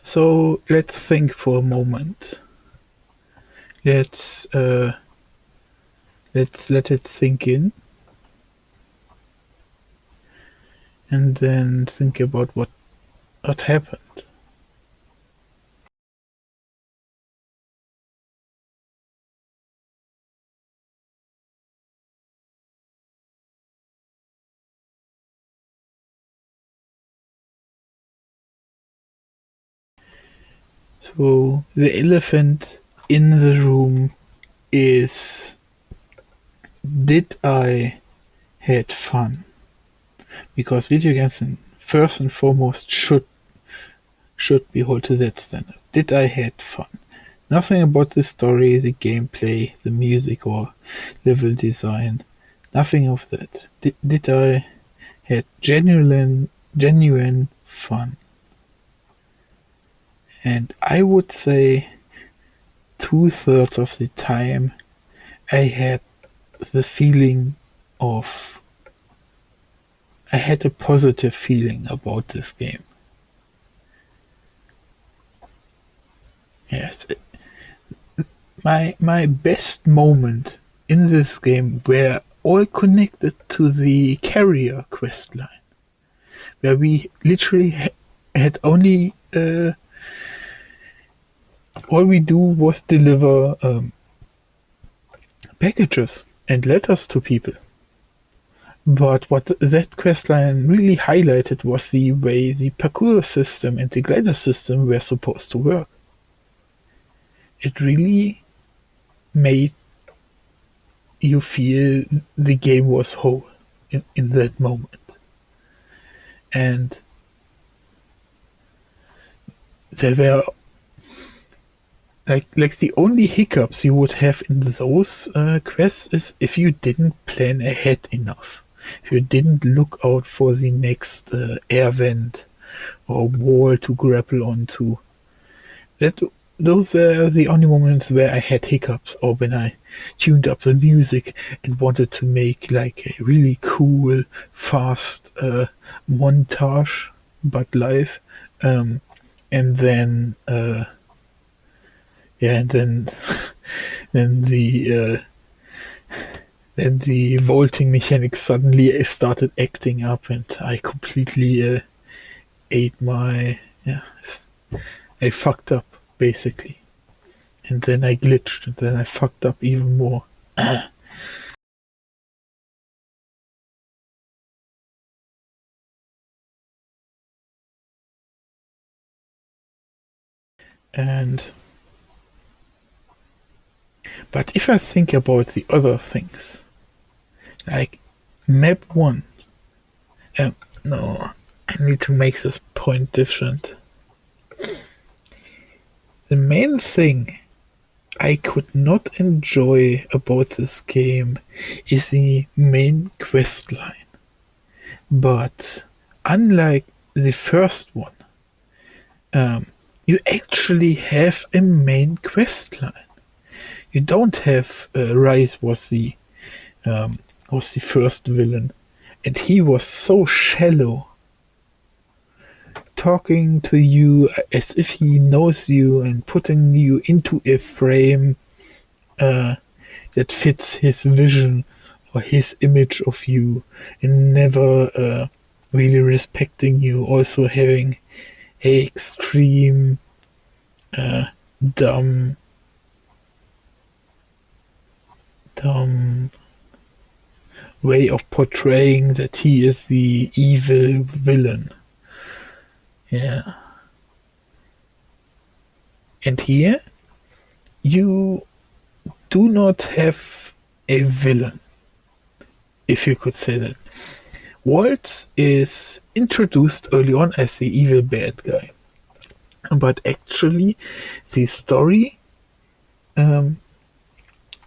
So let's think for a moment. Let's let it sink in, and then think about what happened. So the elephant in the room is, did I had fun? Because video games first and foremost should be held to that standard. Did I had fun? Nothing about the story, the gameplay, the music or level design. Nothing of that. Did I had genuine fun? And I would say 2/3 of the time I had the feeling of, I had a positive feeling about this game. Yes. My best moment in this game were all connected to the carrier quest line, where we literally had only all we do was deliver packages and letters to people. But what that questline really highlighted was the way the parkour system and the glider system were supposed to work. It really made you feel the game was whole in that moment. And there were like the only hiccups you would have in those quests is if you didn't plan ahead enough. If you didn't look out for the next air vent or wall to grapple onto. Those were the only moments where I had hiccups, or when I tuned up the music and wanted to make like a really cool, fast montage, but live. And then then the vaulting mechanics suddenly started acting up, and I completely ate my I fucked up basically, and then I glitched, and then I fucked up even more. But if I think about the other things, like map 1, no, I need to make this point different. The main thing I could not enjoy about this game is the main quest line. But unlike the first one, you actually have a main quest line. You don't have Rise was the first villain, and he was so shallow, talking to you as if he knows you and putting you into a frame that fits his vision or his image of you, and never really respecting you. Also having a extreme dumb way of portraying that he is the evil villain. Yeah. And here, you do not have a villain, if you could say that. Waltz is introduced early on as the evil bad guy, but actually the story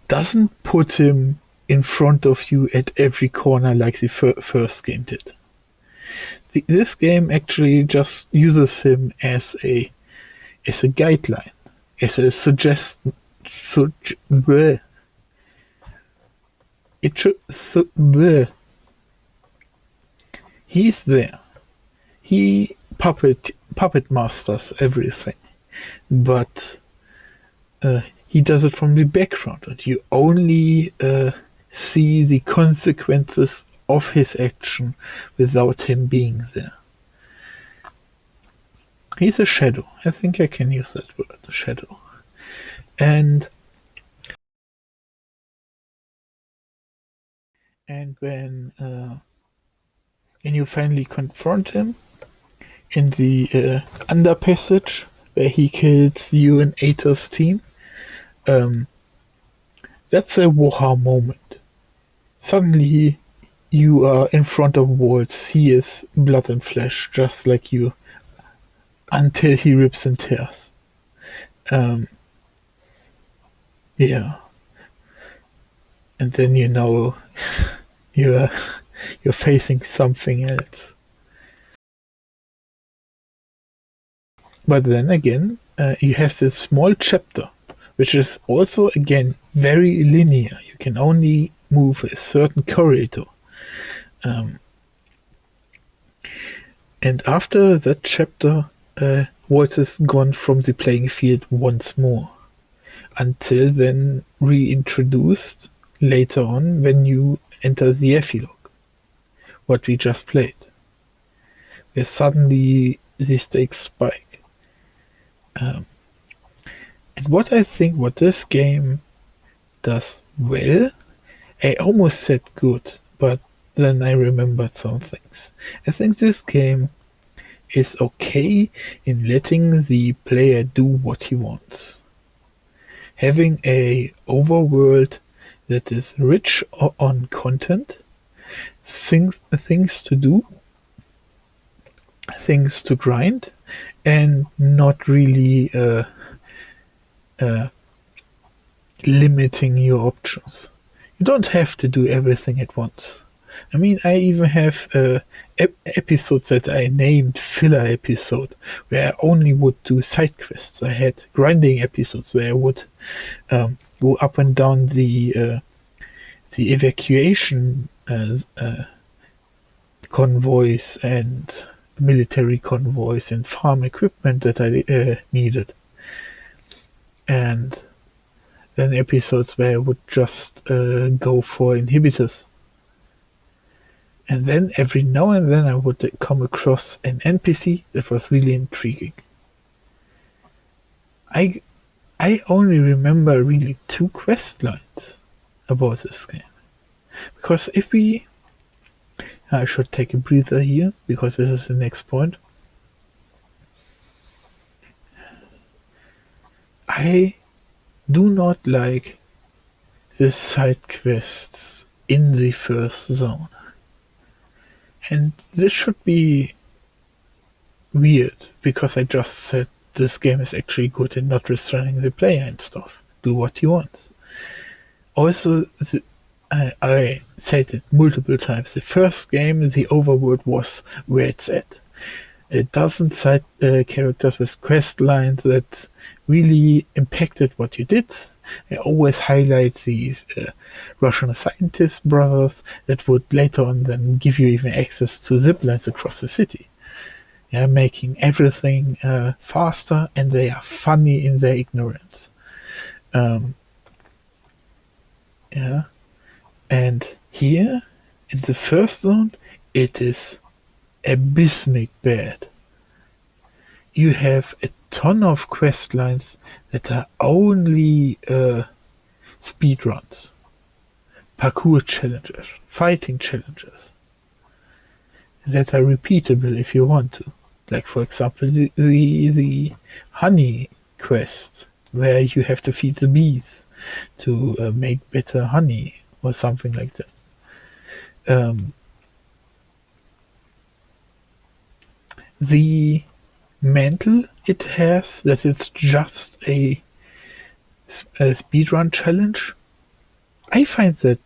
doesn't put him in front of you at every corner like the first game did. This game actually just uses him as a guideline, as a suggestion. He's there. He puppet masters everything, but he does it from the background, and you only see the consequences of his action without him being there. He's a shadow. I think I can use that word, shadow. And when you finally confront him in the under passage where he kills you and Atos' team. Um, that's a Woha moment. Suddenly, you are in front of walls. He is blood and flesh, just like you, until he rips and tears. Yeah. And then you know you're you're facing something else. But then again, you have this small chapter, which is also again very linear. You can only move a certain corridor. And after that chapter, Waltz is gone from the playing field once more. Until then reintroduced later on when you enter the epilogue, what we just played, where suddenly the stakes spike. And what I think what this game does well, I almost said good, but then I remembered some things. I think this game is okay in letting the player do what he wants. Having a overworld that is rich on content, things to do, things to grind, and not really limiting your options. You don't have to do everything at once. I mean, I even have episodes that I named filler episode, where I only would do side quests. I had grinding episodes where I would go up and down the evacuation convoys and military convoys and farm equipment that I needed. And then episodes where I would just go for inhibitors. And then every now and then I would come across an NPC that was really intriguing. I only remember really 2 quest lines about this game. Because if we... I should take a breather here, because this is the next point. I do not like the side quests in the first zone. And this should be weird, because I just said this game is actually good in not restraining the player and stuff. Do what you want. Also, I said it multiple times, the first game, the overworld was where it's at. It doesn't cite characters with quest lines that really impacted what you did. I always highlight these Russian scientist brothers that would later on then give you even access to zip lines across the city. Yeah, making everything faster, and they are funny in their ignorance. Yeah, and here in the first zone, it is abysmic bad. You have a ton of quest lines that are only speedruns, parkour challenges, fighting challenges that are repeatable if you want to. Like, for example, the honey quest, where you have to feed the bees to make better honey or something like that. The mantle it has, that it's just a speedrun challenge, I find that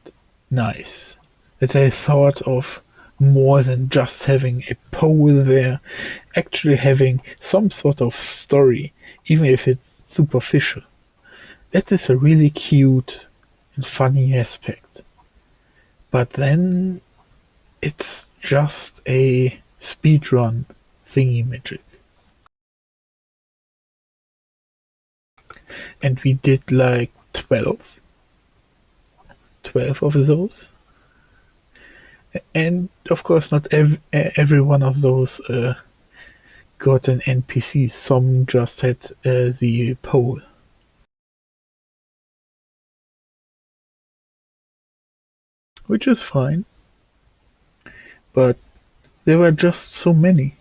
nice. That I thought of more than just having a pole there, actually having some sort of story, even if it's superficial. That is a really cute and funny aspect. But then it's just a speedrun thingy magic. And we did like 12 of those. And of course, not every one of those got an NPC. Some just had the pole. Which is fine. But there were just so many.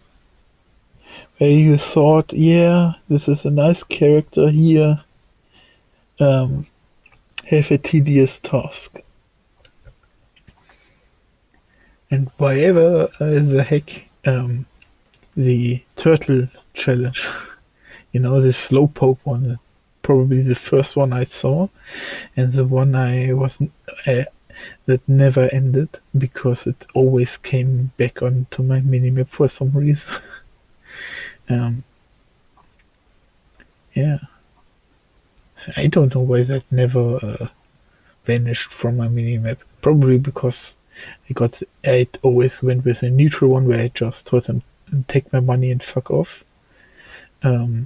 where you thought, yeah, this is a nice character here, have a tedious task. And whatever the heck, the turtle challenge, the slowpoke one, probably the first one I saw, and the one I was that never ended because it always came back onto my minimap for some reason. Yeah, I don't know why that never vanished from my minimap. Probably because I always went with a neutral one where I just told them take my money and fuck off. Yeah,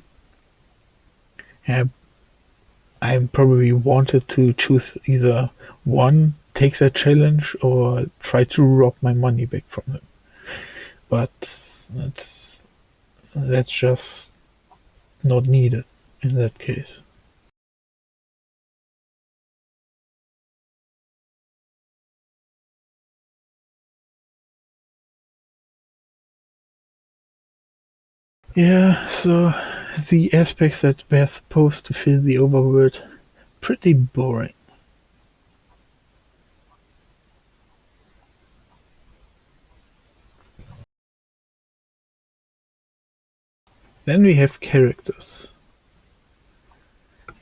I probably wanted to choose either one, take that challenge, or try to rob my money back from them. But that's just not needed in that case. Yeah, so the aspects that were supposed to fill the overworld, pretty boring. Then we have characters.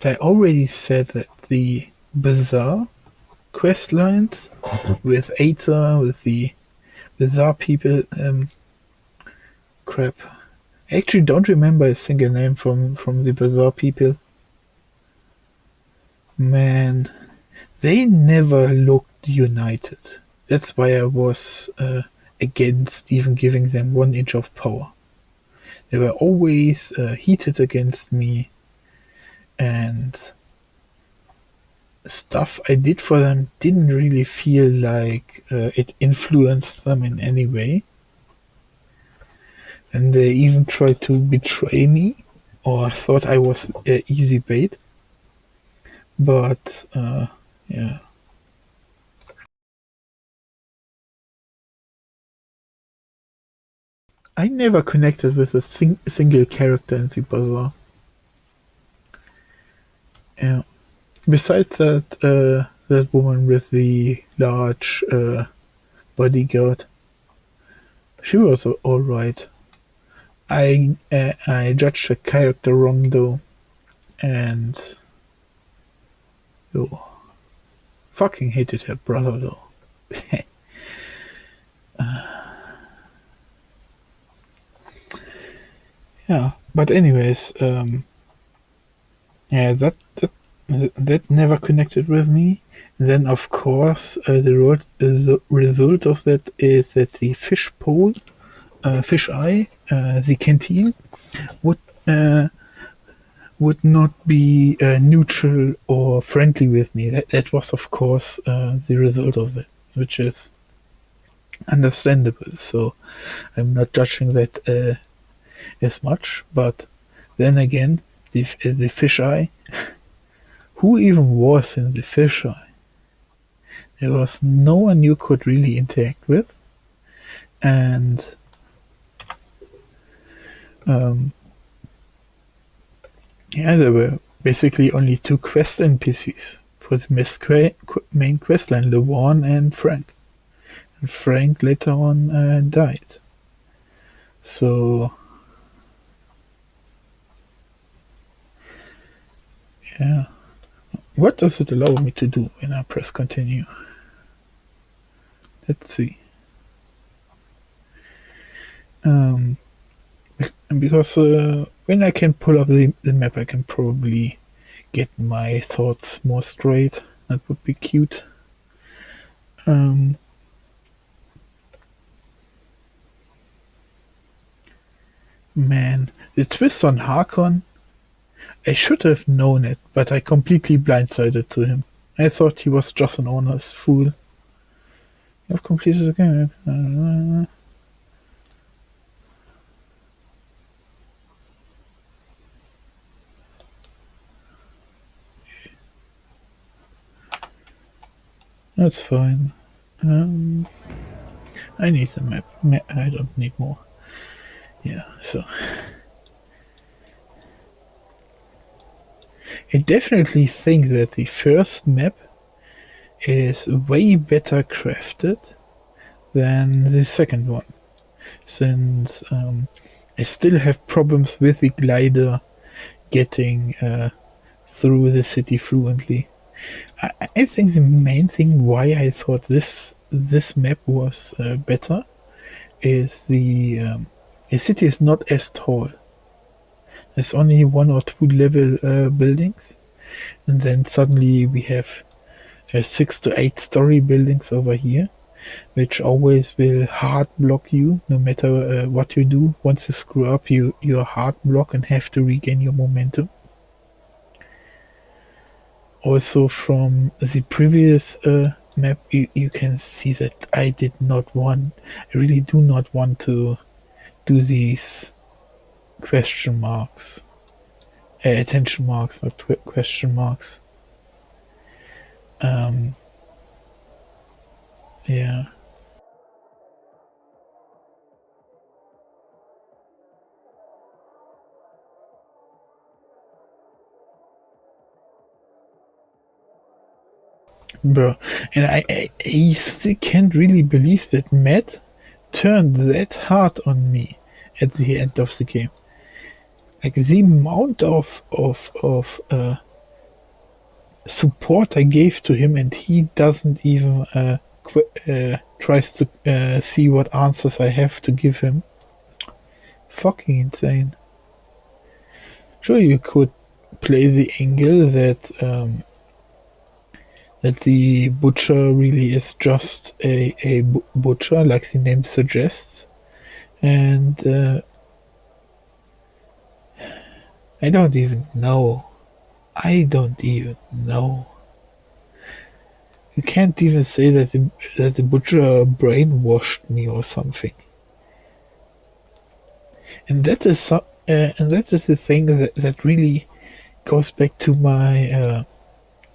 I already said that the bizarre quest lines with Aether, with the bizarre people, crap. I actually don't remember a single name from the bizarre people. Man, they never looked united. That's why I was against even giving them 1 inch of power. They were always heated against me, and stuff I did for them didn't really feel like it influenced them in any way. And they even tried to betray me, or thought I was easy bait. But, yeah. I never connected with a single character in the puzzle. Yeah. Besides that woman with the large bodyguard, she was alright. I judged her character wrong though, and fucking hated her brother though. Yeah, but anyways, yeah, that never connected with me. And then of course the result of that is that the fish pole, fish eye, the canteen would not be neutral or friendly with me. That was of course the result of that, which is understandable. So I'm not judging that as much, but then again, the fisheye. Who even was in the fisheye? There was no one you could really interact with, and yeah, there were basically only 2 quest NPCs for the main questline: LeVaughn and Frank. And Frank later on died. So yeah. What does it allow me to do when I press continue? Let's see. Because when I can pull up the map, I can probably get my thoughts more straight. That would be cute. Man, the twist on Harkon. I should have known it, but I completely blindsided to him. I thought he was just an honest fool. I've completed the game. That's fine. I need the map. I don't need more. Yeah, so I definitely think that the first map is way better crafted than the second one, since I still have problems with the glider getting through the city fluently. I think the main thing why I thought this map was better is the city is not as tall. There's only 1 or 2 level buildings, and then suddenly we have 6 to 8 story buildings over here, which always will hard block you no matter what you do. Once you screw up, you're hard block and have to regain your momentum. Also from the previous map, you can see that I really do not want to do these question marks. Attention marks, not question marks. Yeah. Bro, and I still can't really believe that Matt turned that hard on me at the end of the game. Like the amount of support I gave to him, and he doesn't even tries to see what answers I have to give him. Fucking insane. Sure, you could play the angle that the butcher really is just a butcher, like the name suggests, and I don't even know. You can't even say that the butcher brainwashed me or something. And that is the thing that really goes back to my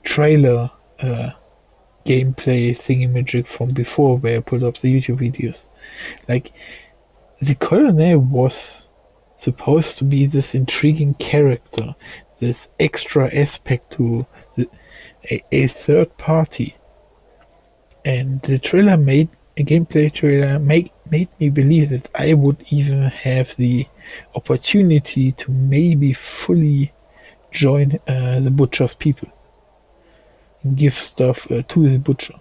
trailer gameplay thingy-magic from before, where I put up the YouTube videos. Like, the colonel was supposed to be this intriguing character, this extra aspect to a third party, and the gameplay trailer made me believe that I would even have the opportunity to maybe fully join the butcher's people and give stuff to the butcher,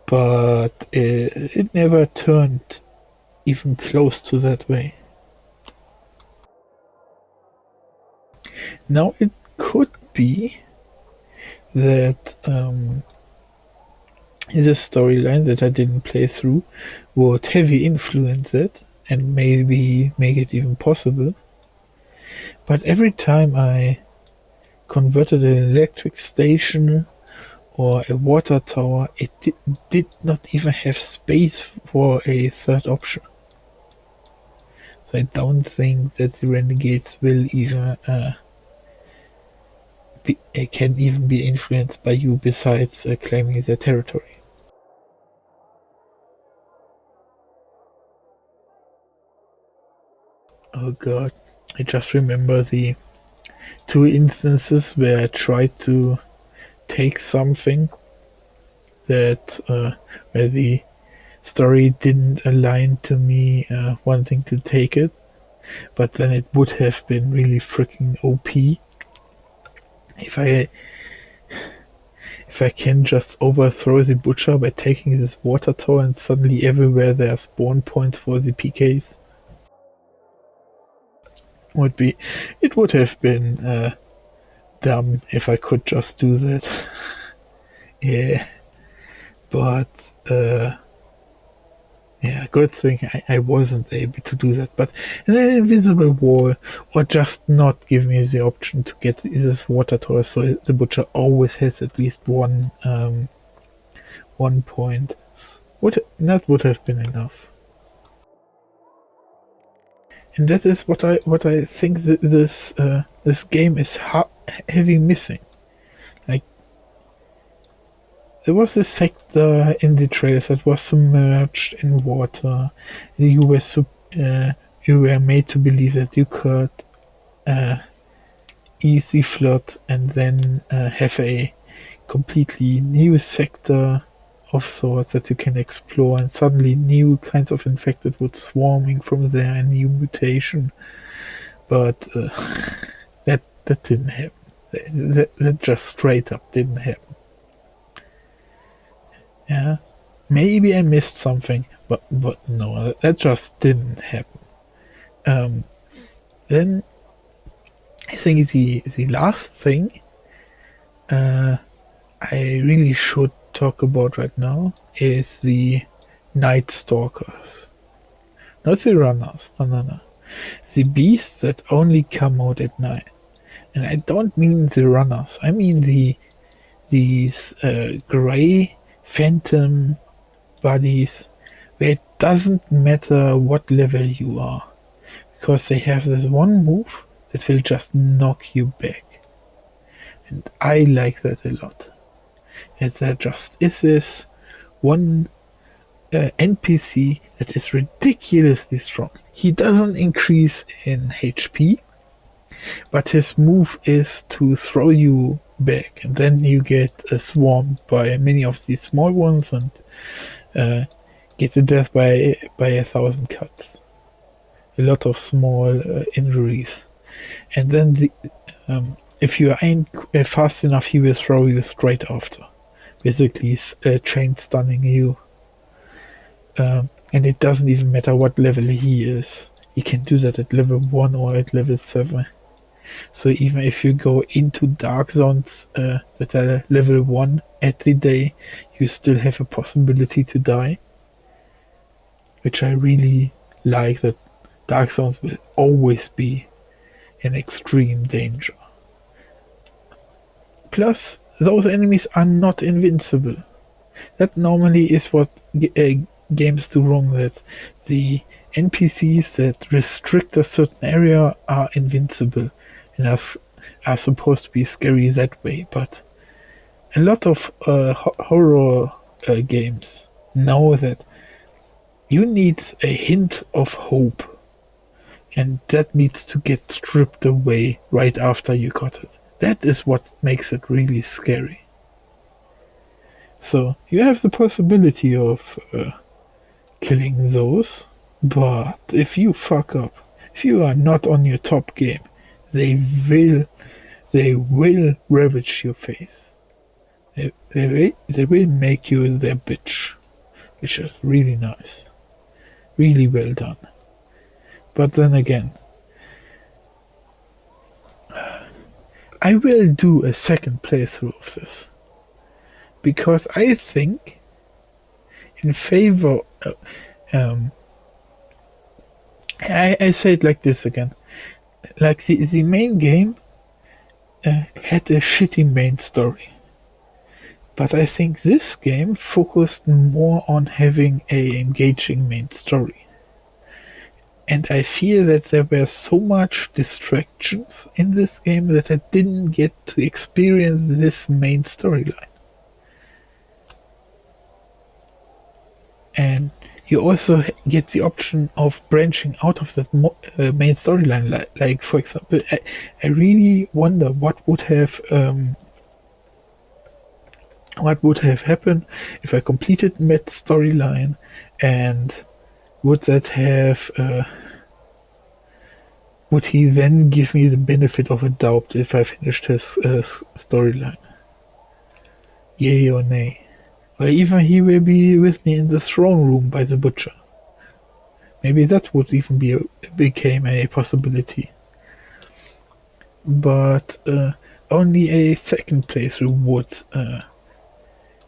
but it never turned even close to that way. Now it could be that the storyline that I didn't play through would heavily influence it and maybe make it even possible. But every time I converted an electric station or a water tower, it did not even have space for a third option. So I don't think that the renegades will even can even be influenced by you besides claiming their territory. Oh god, I just remember the 2 instances where I tried to take something that where the story didn't align to me wanting to take it, but then it would have been really freaking OP if I can just overthrow the butcher by taking this water tower, and suddenly everywhere there are spawn points for the PKs. It would have been dumb if I could just do that. Yeah, but yeah, good thing I wasn't able to do that. But an invisible wall, or just not give me the option to get this water tower, so the butcher always has at least one point. That would have been enough. And that is what I think this game is heavy missing. Like, there was a sector in the trails that was submerged in water. You were made to believe that you could easy flood and then have a completely new sector of sorts that you can explore, and suddenly new kinds of infected would swarming from there, and new mutation. But that didn't happen. That just straight up didn't happen. Yeah, maybe I missed something, but no, that just didn't happen. Then I think the last thing I really should talk about right now is the Night Stalkers. Not the runners, no. The beasts that only come out at night. And I don't mean the runners, I mean these grey phantom bodies where it doesn't matter what level you are, because they have this one move that will just knock you back. And I like that a lot. And there just is this one NPC that is ridiculously strong. He doesn't increase in HP, but his move is to throw you back, and then you get swarmed by many of these small ones and get to death by 1,000 cuts. A lot of small injuries. And then if you ain't fast enough, he will throw you straight after. Basically chain stunning you. And it doesn't even matter what level he is. He can do that at level 1 or at level 7. So even if you go into dark zones that are level 1 at the day, you still have a possibility to die. Which I really like, that dark zones will always be an extreme danger. Plus, those enemies are not invincible. That normally is what games do wrong, that the NPCs that restrict a certain area are invincible and are supposed to be scary that way. But a lot of horror games know that you need a hint of hope, and that needs to get stripped away right after you got it. That is what makes it really scary. So you have the possibility of killing those, but if you fuck up, if you are not on your top game, they will ravage your face. They will make you their bitch, which is really nice, really well done. But then again, I will do a second playthrough of this, because I think in favor I say it like this again, like the main game had a shitty main story, but I think this game focused more on having a engaging main story. And I feel that there were so much distractions in this game that I didn't get to experience this main storyline. And you also get the option of branching out of that main storyline. Like for example, I really wonder what would have happened if I completed Matt's storyline, and would that have would he then give me the benefit of a doubt if I finished his storyline? Yay or nay? Or even he will be with me in the throne room by the butcher. Maybe that would even became a possibility. But only a second playthrough would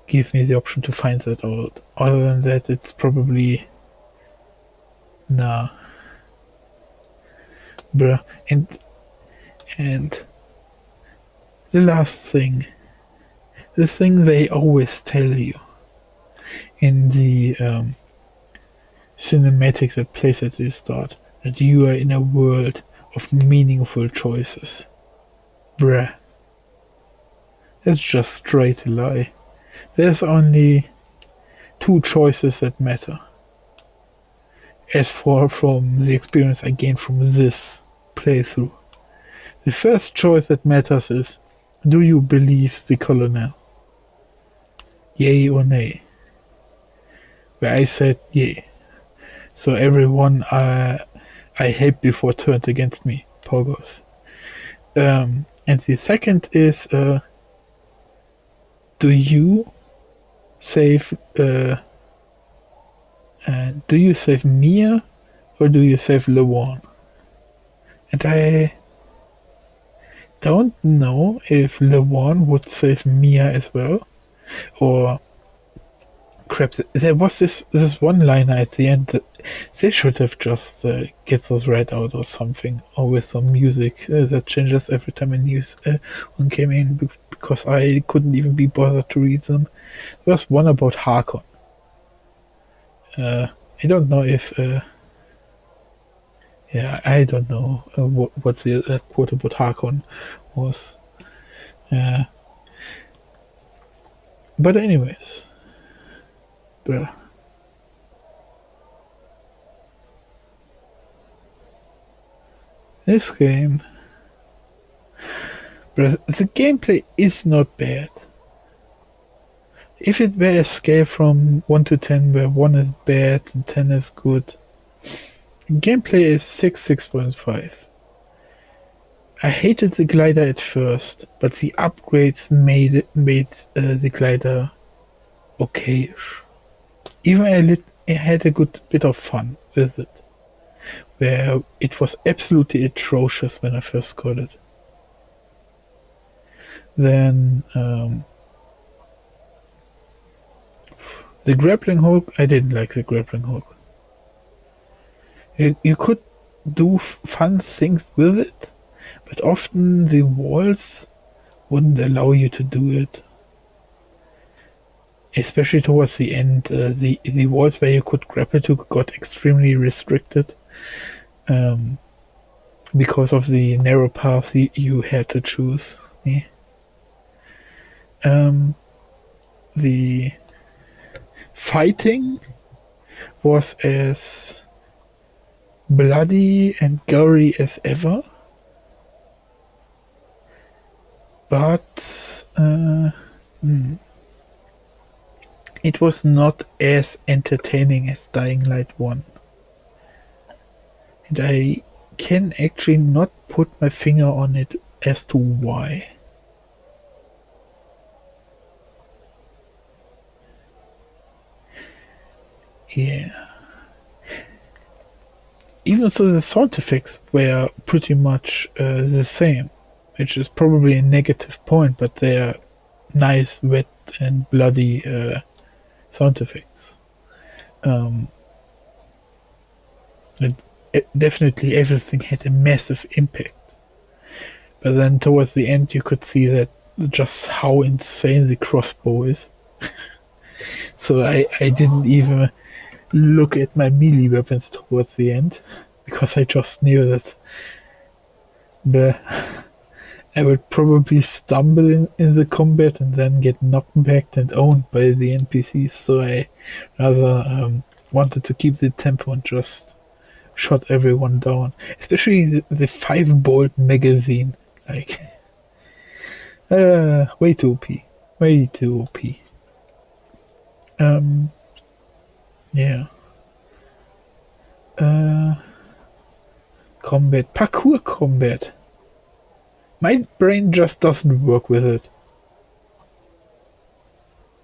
give me the option to find that out. Other than that, it's probably nah. Bruh. And the last thing, the thing they always tell you in the cinematic that plays at the start, that you are in a world of meaningful choices. Bruh. That's just straight a lie. There's only 2 choices that matter. As for from the experience I gained from this playthrough. The first choice that matters is, do you believe the colonel? Yay or nay? Where I said yay. So everyone I helped before turned against me. Pogos. And the second is, do you save Mia or do you save LeWan? And I don't know if LeWan would save Mia as well, or crap. There was this one liner at the end that they should have just get those read out or something, or with some music that changes every time a news one came in, because I couldn't even be bothered to read them. There was one about Harkon. I don't know if I don't know what the quote about Harkon was. But anyways, this game, the gameplay is not bad. If it were a scale from 1 to 10 where 1 is bad and 10 is good, gameplay is 6.5. I hated the glider at first, but the upgrades made the glider okay-ish. Even I had a good bit of fun with it, where it was absolutely atrocious when I first got it. Then the grappling hook, I didn't like the grappling hook. You could do fun things with it, but often the walls wouldn't allow you to do it. Especially towards the end, the walls where you could grapple to got extremely restricted because of the narrow path you had to choose. Yeah. The fighting was as bloody and gory as ever, but it was not as entertaining as Dying Light 1. And I can actually not put my finger on it as to why. Yeah. Even so, the sound effects were pretty much the same, which is probably a negative point, but they're nice, wet and bloody sound effects. Definitely everything had a massive impact. But then towards the end you could see that just how insane the crossbow is. So I didn't even look at my melee weapons towards the end, because I just knew that I would probably stumble in the combat and then get knocked back and owned by the NPCs, so I rather wanted to keep the tempo and just shot everyone down. Especially the 5-bolt magazine. Like, way too OP. Way too OP. Yeah. Combat. Parkour combat. My brain just doesn't work with it.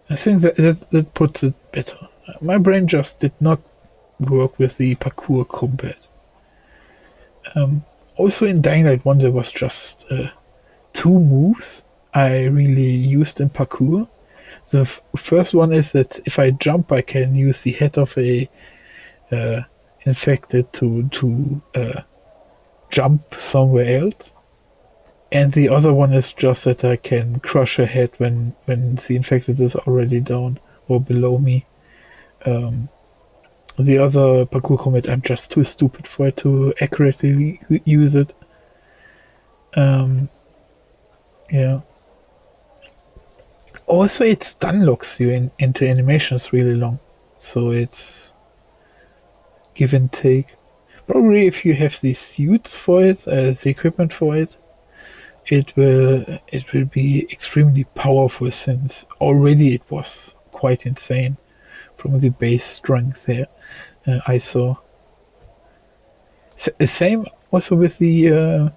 I think that puts it better. My brain just did not work with the parkour combat. Also in Dying Light 1 there was just 2 moves I really used in parkour. The first one is that if I jump I can use the head of a infected to jump somewhere else. And the other one is just that I can crush a head when the infected is already down or below me. The other parkour combat, I'm just too stupid for it to accurately use it. Yeah. Also, it stun locks you into animations really long. So it's give and take. Probably if you have the suits for it, the equipment for it, it will be extremely powerful, since already it was quite insane from the base strength there I saw. Same also with the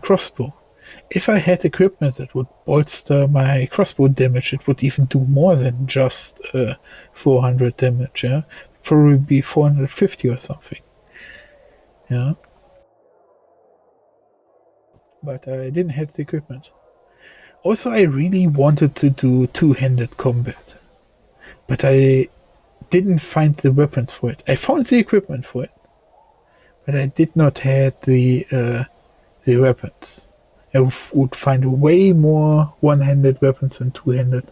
crossbow. If I had equipment that would bolster my crossbow damage, it would even do more than just 400 damage. Yeah, probably be 450 or something. Yeah, but I didn't have the equipment. Also, I really wanted to do two-handed combat, but I didn't find the weapons for it. I found the equipment for it, but I did not have the weapons. I would find way more one-handed weapons than two-handed.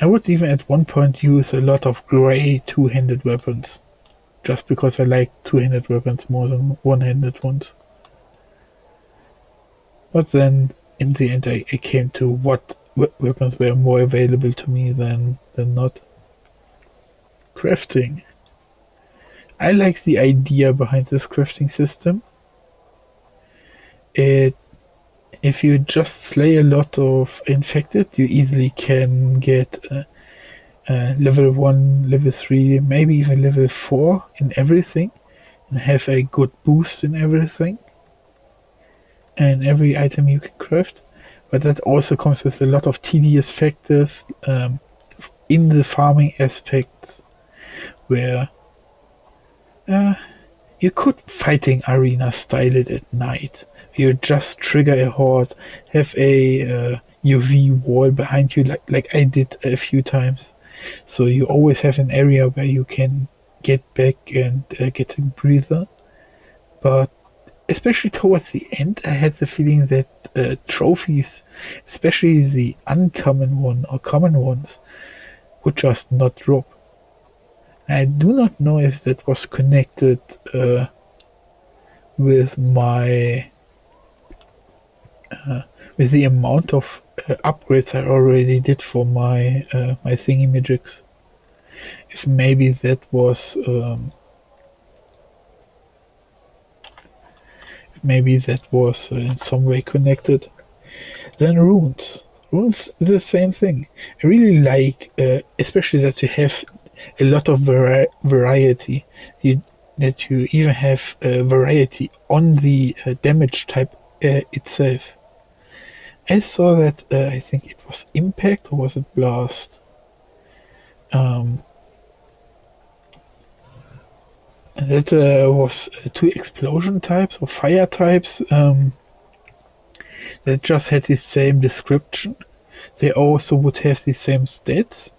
I would even at one point use a lot of grey two-handed weapons, just because I like two-handed weapons more than one-handed ones. But then, in the end, I came to what weapons were more available to me than not. Crafting. I like the idea behind this crafting system. If you just slay a lot of infected, you easily can get level 1, level 3, maybe even level 4 in everything, and have a good boost in everything and every item you can craft. But that also comes with a lot of tedious factors in the farming aspects, where you could fighting arena style it at night. You just trigger a horde, have a UV wall behind you, like I did a few times. So you always have an area where you can get back and get a breather. But especially towards the end, I had the feeling that trophies, especially the uncommon one or common ones, would just not drop. I do not know if that was connected with my with the amount of upgrades I already did for my my thingy-majigs. If maybe that was in some way connected. Then runes. Runes is the same thing. I really like, especially that you have a lot of variety. That you even have variety on the damage type itself. I saw that, I think it was Impact, or was it Blast? That was two explosion types or fire types that just had the same description. They also would have the same stats.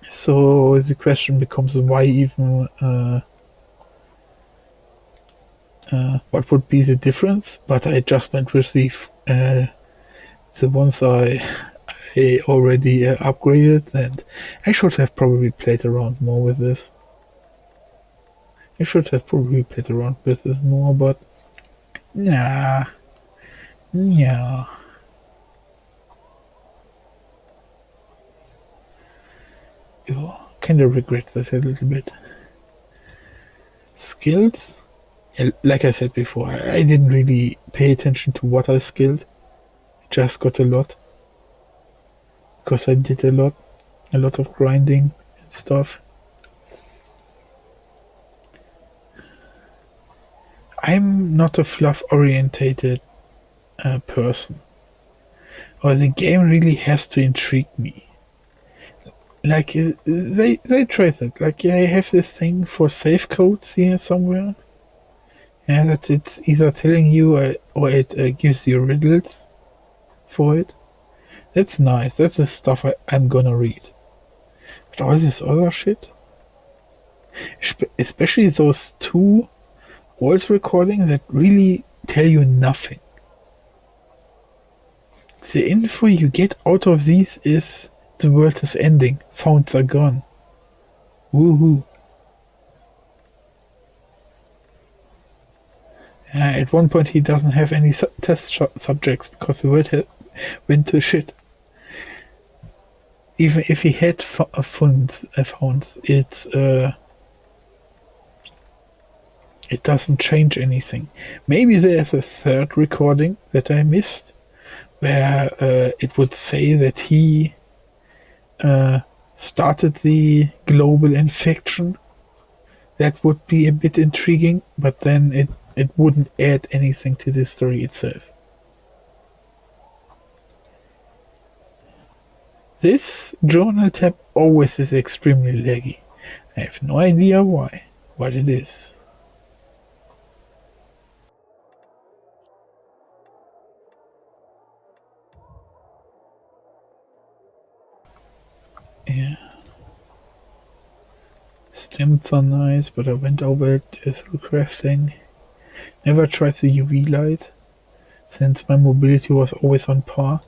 So the question becomes, why even what would be the difference? But I just went with the ones I already upgraded, and I should have probably played around more with this. But nah. You kind of regret that a little bit. Skills? Yeah, like I said before, I didn't really pay attention to what I skilled. I just got a lot. Because I did a lot of grinding and stuff. I'm not a fluff-orientated person. Or the game really has to intrigue me. Like, they try that. Like, I have this thing for save codes here somewhere. And that it's either telling you or it gives you riddles for it. That's nice. That's the stuff I'm gonna read. But all this other shit, especially those two voice recordings that really tell you nothing. The info you get out of these is the world is ending. Founds are gone. Woohoo. At one point he doesn't have any test subjects because the world went to shit. Even if he had founds, it's It doesn't change anything. Maybe there's a third recording that I missed, where it would say that he started the global infection. That would be a bit intriguing, but then it wouldn't add anything to the story itself. This journal tab always is extremely laggy. I have no idea why, but it is. Yeah. Stems are nice, but I went over it through crafting. Never tried the UV light, since my mobility was always on par.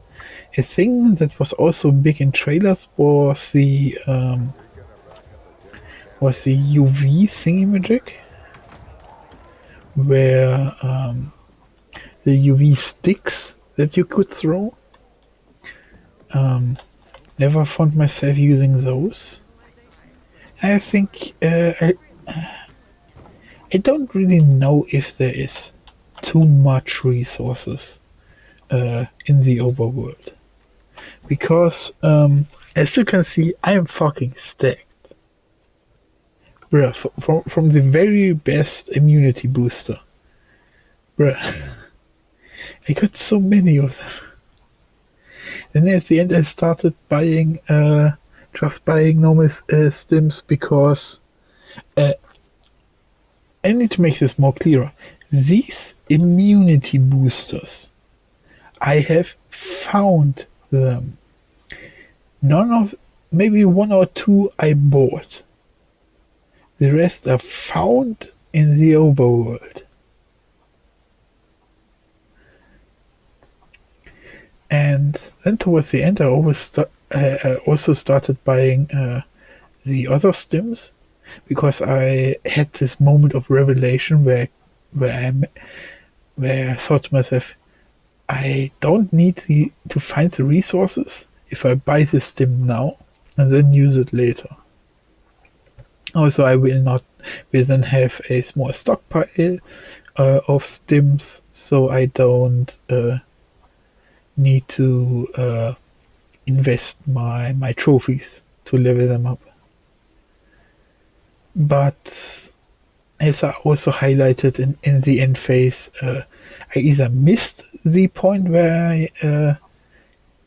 A thing that was also big in trailers was the UV thingamajig, where the UV sticks that you could throw. Never found myself using those. I think I don't really know if there is too much resources in the overworld, because as you can see, I am fucking stacked. Bruh, from the very best immunity booster. Bruh, I got so many of them. Then at the end I started buying just buying normal stims, because I need to make this more clearer. These immunity boosters, I have found them. Maybe one or two I bought. The rest are found in the overworld. And then towards the end I also started buying the other stims, because I had this moment of revelation where I thought to myself, I don't need to find the resources if I buy the stim now and then use it later. Also, I will then have a small stockpile of stims, so I don't need to invest my trophies to level them up. But as I also highlighted in the end phase, I either missed the point where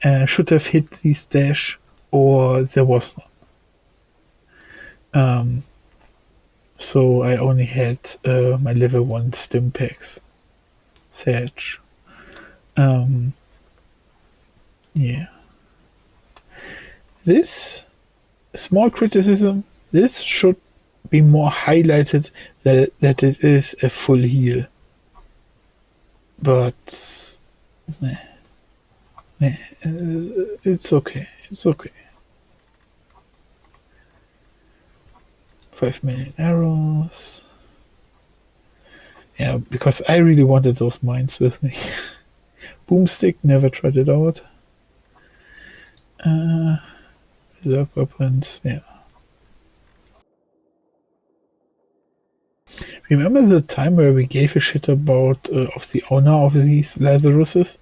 I should have hit the stash, or there was none. So I only had my level 1 stim packs. Sage. Yeah. This small criticism, this should be more highlighted that it is a full heal. But it's okay. It's okay. 5 million arrows. Yeah, because I really wanted those mines with me. Boomstick, never tried it out. Reserve weapons, yeah. Remember the time where we gave a shit about of the owner of these Lazaruses?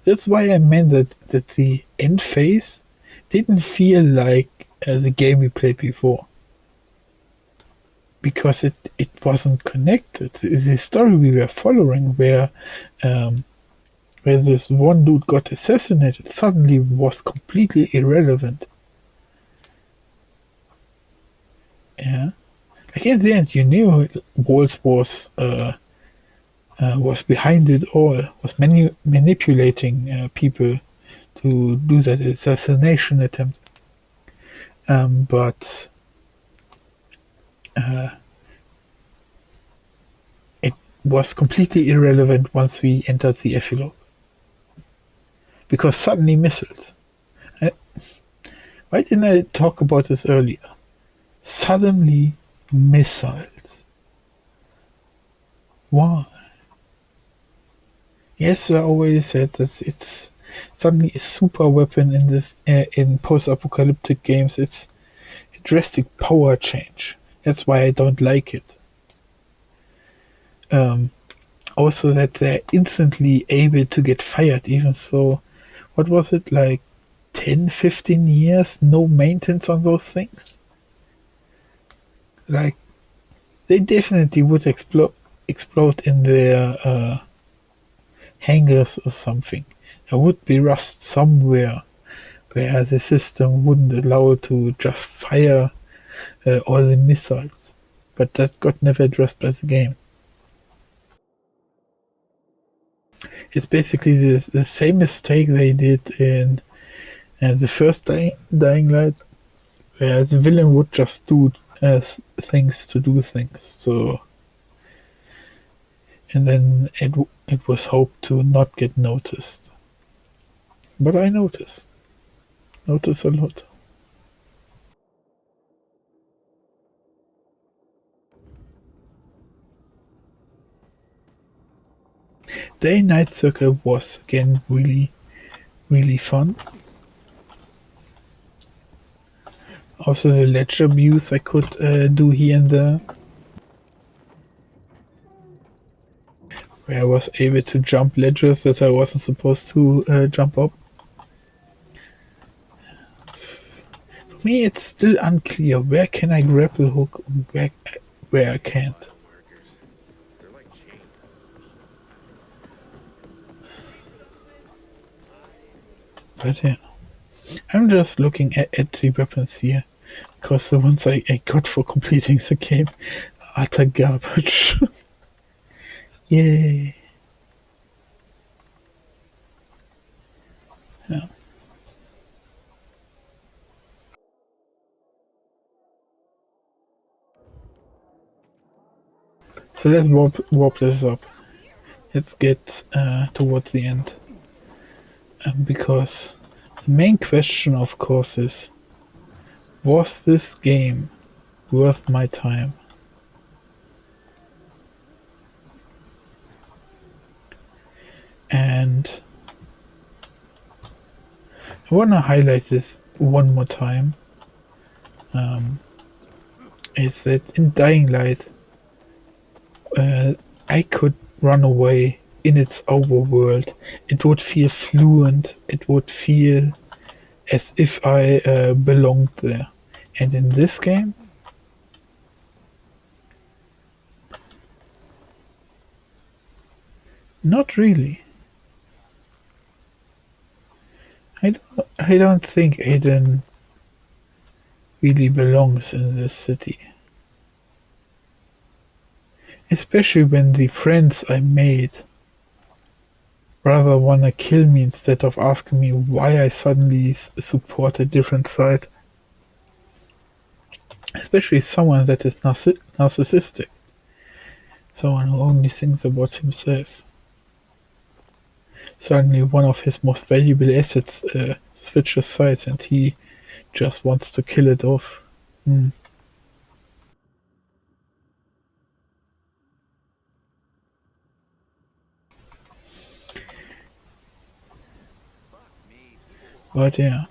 That's why I meant that the end phase didn't feel like the game we played before. Because it wasn't connected. The story we were following, where this one dude got assassinated, suddenly was completely irrelevant. Yeah. Like in the end, you knew Walls was behind it all, was manipulating people to do that assassination attempt. But it was completely irrelevant once we entered the epilogue. Because suddenly missiles. Why didn't I talk about this earlier? Suddenly missiles. Why? Yes, I already said that it's suddenly a super weapon in this in post-apocalyptic games. It's a drastic power change. That's why I don't like it. Um, Also that they're instantly able to get fired, even so, what was it, like 10, 15 years, no maintenance on those things? Like, they definitely would explode in their hangars or something. There would be rust somewhere where the system wouldn't allow to just fire all the missiles. But that got never addressed by the game. It's basically the same mistake they did in the first Dying Light, where the villain would just do things to do things. So, and then it was hoped to not get noticed. But I notice a lot. Day Night Circle was again really, really fun. Also the ledge abuse I could do here and there, where I was able to jump ledges that I wasn't supposed to jump up. For me, it's still unclear where can I grapple hook and where I can't. But yeah, I'm just looking at the weapons here, because the ones I got for completing the game are utter garbage. Yay. Yeah. So let's warp this up. Let's get towards the end. Because the main question, of course, is, was this game worth my time? And I want to highlight this one more time. Is that in Dying Light, I could run away in its overworld. It would feel fluent. It would feel as if I belonged there. And in this game, not really. I don't think Aiden really belongs in this city. Especially when the friends I made rather wanna kill me instead of asking me why I suddenly support a different side. Especially someone that is narcissistic. Someone who only thinks about himself. Suddenly one of his most valuable assets switches sides and he just wants to kill it off. But yeah.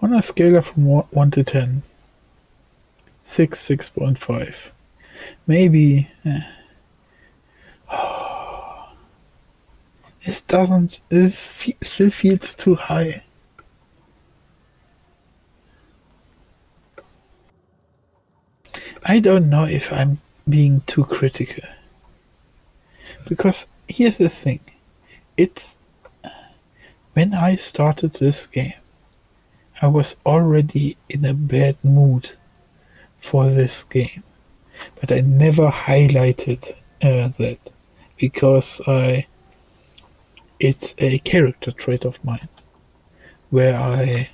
On a scale of 1 to 10, 6.5. Maybe. This still feels too high. I don't know if I'm being too critical. Because here's the thing. It's when I started this game, I was already in a bad mood for this game. But I never highlighted that because it's a character trait of mine where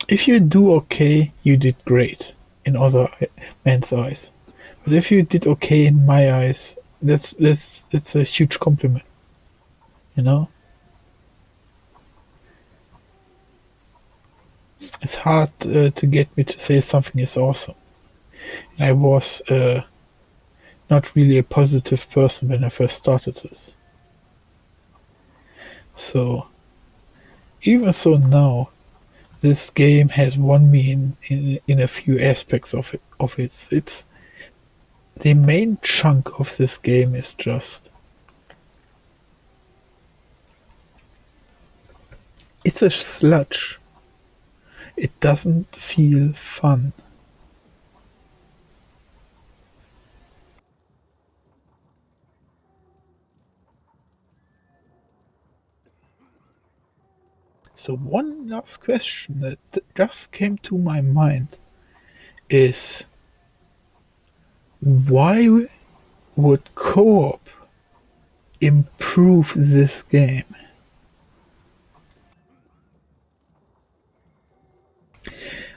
if you do okay, you did great in other men's eyes. But if you did okay in my eyes, that's a huge compliment. You know? It's hard to get me to say something is awesome. And I was not really a positive person when I first started this. So, even so now, this game has won me in a few aspects of it. It's the main chunk of this game is just it's a sludge. It doesn't feel fun. So one last question that just came to my mind is, why would co-op improve this game?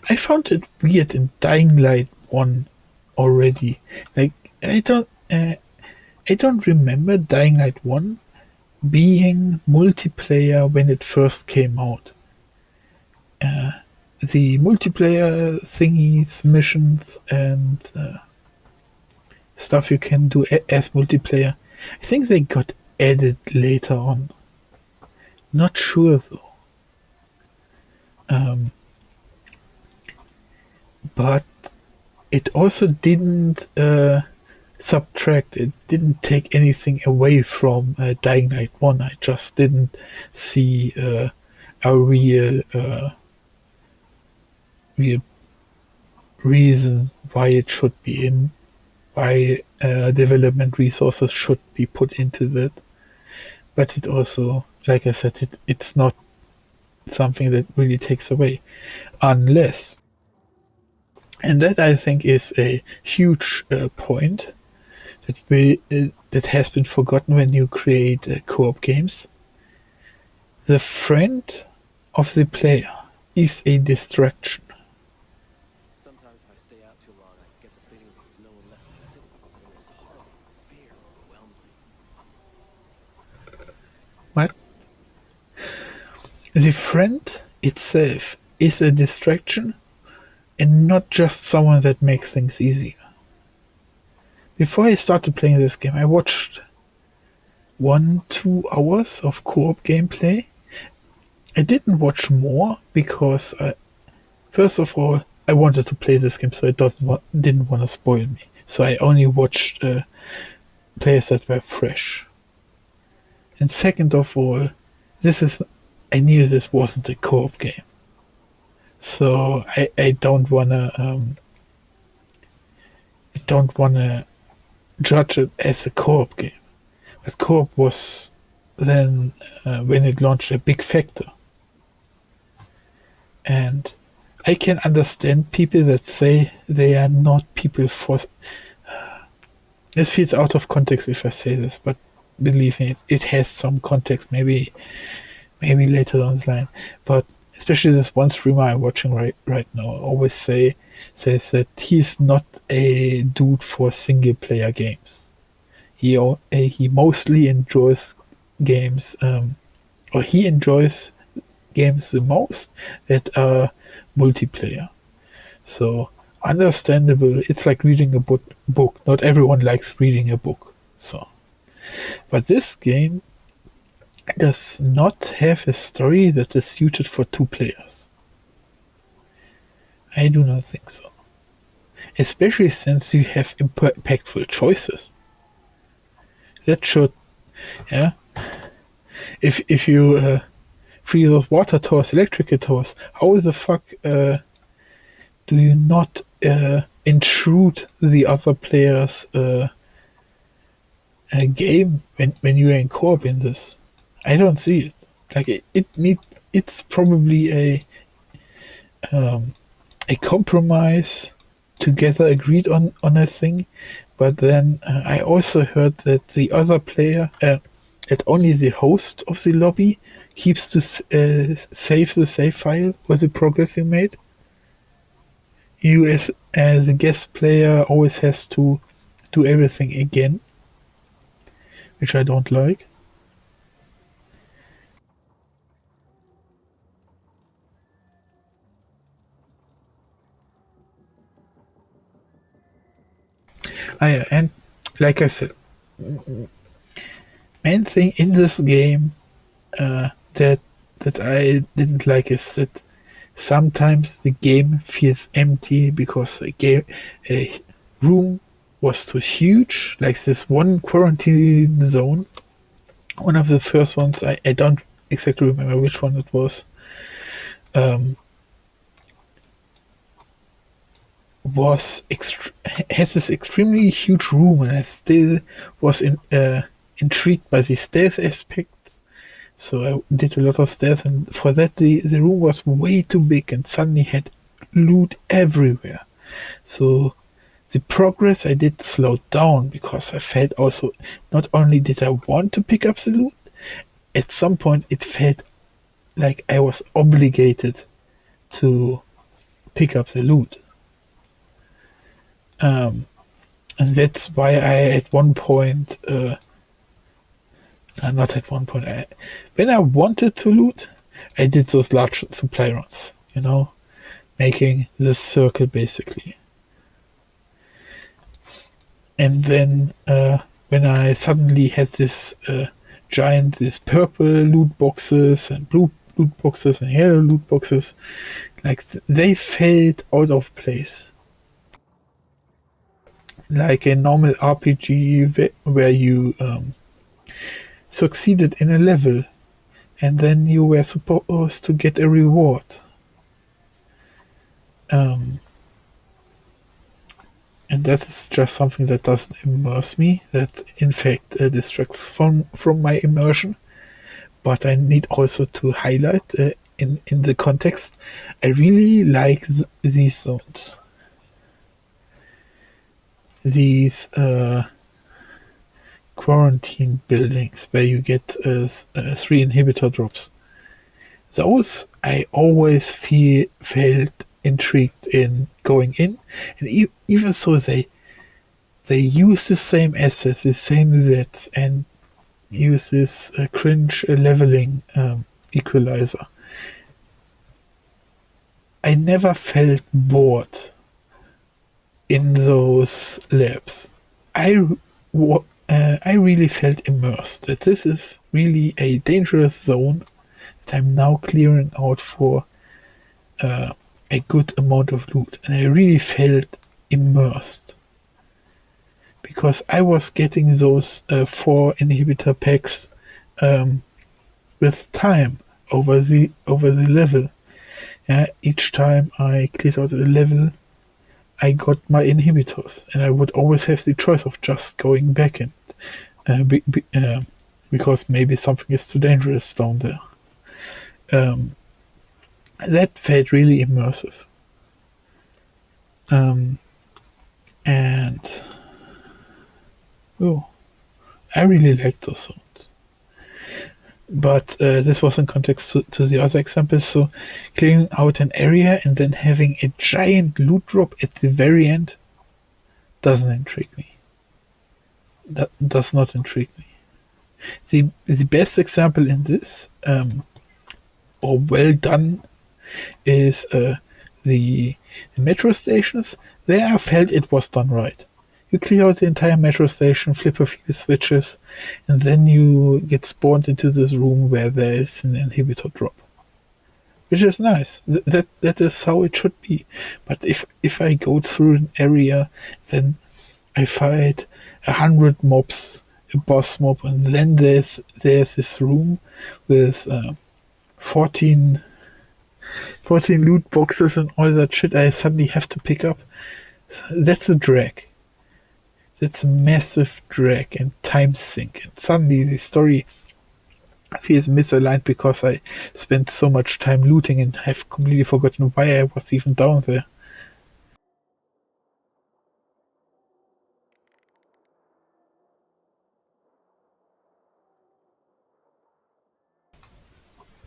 I found it weird in Dying Light 1 already. Like, I don't remember Dying Light 1 being multiplayer when it first came out. The multiplayer thingies, missions, and stuff you can do as multiplayer, I think they got added later on. Not sure though. But it also didn't subtract, it didn't take anything away from Dying Light 1. I just didn't see a real reason why it should be in, why development resources should be put into that. But it also, like I said, it's not something that really takes away, unless, and that I think is a huge point that has been forgotten when you create co-op games. The friend of the player is a distraction. Sometimes if I stay out too long, I get the feeling that there's no one left in the city, and this horrible fear overwhelms me. What? The friend itself is a distraction and not just someone that makes things easier. Before I started playing this game, I watched 1-2 hours of co-op gameplay. I didn't watch more because, first of all, I wanted to play this game, so it didn't want to spoil me. So I only watched players that were fresh. And second of all, I knew this wasn't a co-op game. So I don't wanna judge it as a co-op game. But co-op was then when it launched a big factor. And I can understand people that say they are not people for. This feels out of context if I say this, but believe me, it has some context. Maybe later down the line. But especially this one streamer I'm watching right now always says that he's not a dude for single player games. He mostly enjoys games, or he enjoys games the most that are multiplayer. So understandable. It's like reading a book. Not everyone likes reading a book. So, but this game does not have a story that is suited for 2 players. I do not think so. Especially since you have impactful choices. That should, yeah. If you free those water towers, electrical towers, how the fuck do you not intrude the other player's game when you are in co-op in this? I don't see it. Like it's probably a compromise together agreed on a thing, but then I also heard that the other player, that only the host of the lobby keeps to save the save file for the progress you made. You as a guest player always has to do everything again, which I don't like. And like I said, main thing in this game that I didn't like is that sometimes the game feels empty because a room was too huge, like this one quarantine zone. One of the first ones, I don't exactly remember which one it was, um, has this extremely huge room, and I still was intrigued by the stealth aspects. So I did a lot of stealth, and for that the room was way too big and suddenly had loot everywhere. So the progress I did slowed down because I felt also not only did I want to pick up the loot, at some point it felt like I was obligated to pick up the loot. And that's why I at one point, not at one point, when I wanted to loot, I did those large supply runs, making this circle basically. And then when I suddenly had this these purple loot boxes and blue loot boxes and yellow loot boxes, like they felt out of place. Like a normal RPG where you succeeded in a level and then you were supposed to get a reward. And that is just something that doesn't immerse me, that in fact distracts from my immersion. But I need also to highlight in the context, I really like these zones. These quarantine buildings where you get 3 inhibitor drops. Those I always felt intrigued in going in, and even so they use the same assets, the same Zs, and use this cringe leveling equalizer. I never felt bored in those labs. I really felt immersed that this is really a dangerous zone that I'm now clearing out for a good amount of loot, and I really felt immersed because I was getting those 4 inhibitor packs with time over the level. Each time I cleared out a level, I got my inhibitors, and I would always have the choice of just going back in, because maybe something is too dangerous down there. That felt really immersive. And I really liked those zones. But this was in context to the other examples. So clearing out an area and then having a giant loot drop at the very end doesn't intrigue me. That does not intrigue me. The best example in this, or well done, is the metro stations. There I felt it was done right. You clear out the entire metro station, flip a few switches, and then you get spawned into this room where there is an inhibitor drop. Which is nice. That is how it should be. But if I go through an area, then I fight 100 mobs, a boss mob, and then there's this room with 14 loot boxes and all that shit I suddenly have to pick up. That's a drag. That's a massive drag and time sink. And suddenly the story feels misaligned because I spent so much time looting and have completely forgotten why I was even down there.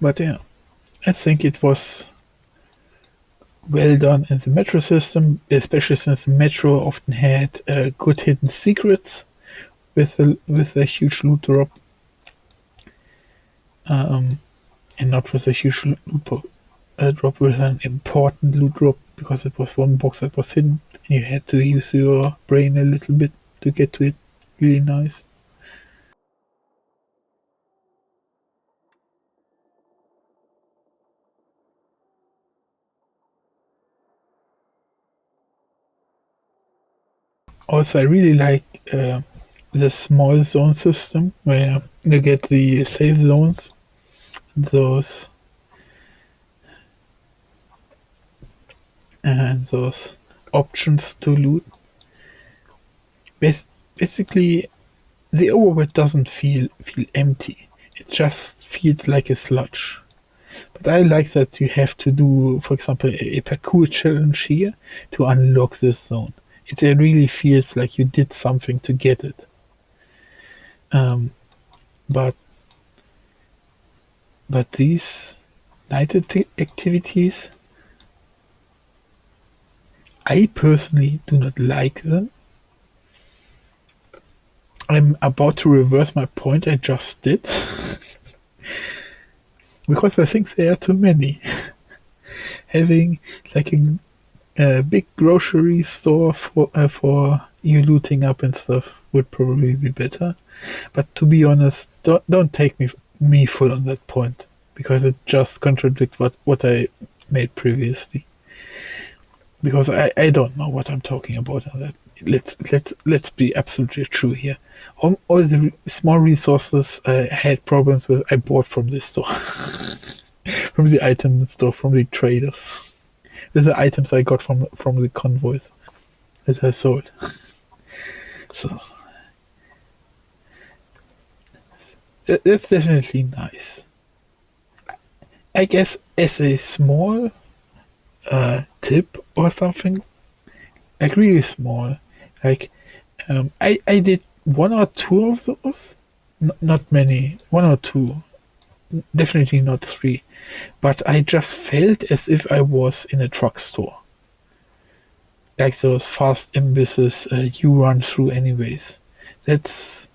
But yeah, I think it was well done in the Metro system, especially since Metro often had good hidden secrets with a huge loot drop, and not with a huge loot drop with an important loot drop, because it was one box that was hidden and you had to use your brain a little bit to get to it. Really nice. Also, I really like the small zone system where you get the safe zones, those and those options to loot. Basically, the overworld doesn't feel empty. It just feels like a sludge. But I like that you have to do, for example, a parkour challenge here to unlock this zone. It really feels like you did something to get it. But these night activities, I personally do not like them. I'm about to reverse my point I just did. Because I think there are too many. Having like a big grocery store for you looting up and stuff would probably be better. But to be honest, don't take me full on that point, because it just contradicts what I made previously. Because I don't know what I'm talking about on that. Let's be absolutely true here. All the small resources I had problems with, I bought from this store. From the item store, from the traders. With the items I got from the convoys that I sold. So that's definitely nice. I guess as a small tip or something, like really small, like I did 1 or 2 of those, not many, 1 or 2, definitely not 3, but I just felt as if I was in a drugstore, like those fast imbusses you run through anyways. That's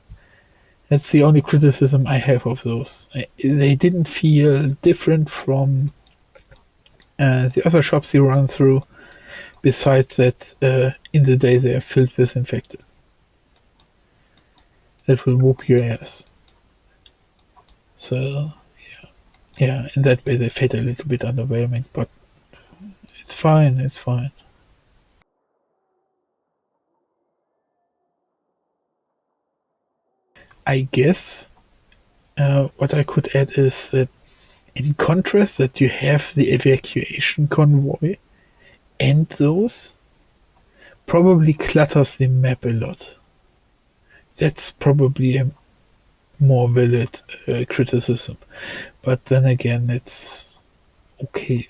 the only criticism I have of those. They didn't feel different from the other shops you run through, besides that in the day they are filled with infected. That will whoop your ass. So, yeah, in that way they felt a little bit underwhelming, but it's fine. I guess what I could add is that in contrast that you have the evacuation convoy, and those probably clutters the map a lot. That's probably a more valid criticism. But then again, it's okay.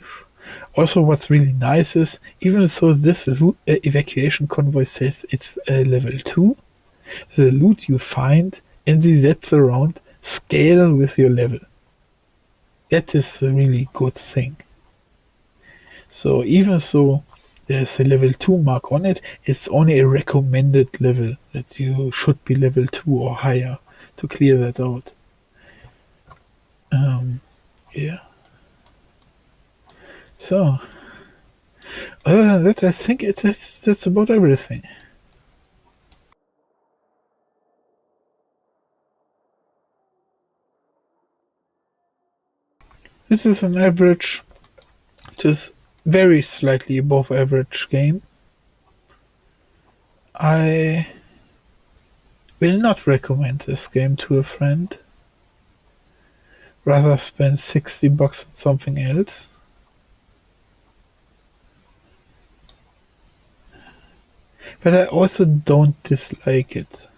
Also, what's really nice is, even though this evacuation convoy says it's level 2, the loot you find and the Zs around scale with your level. That is a really good thing. So even though there's a level 2 mark on it, it's only a recommended level, that you should be level 2 or higher to clear that out. Yeah. So, other than that, I think that's about everything. This is an average, just very slightly above average game. I will not recommend this game to a friend. Rather spend $60 on something else. But I also don't dislike it.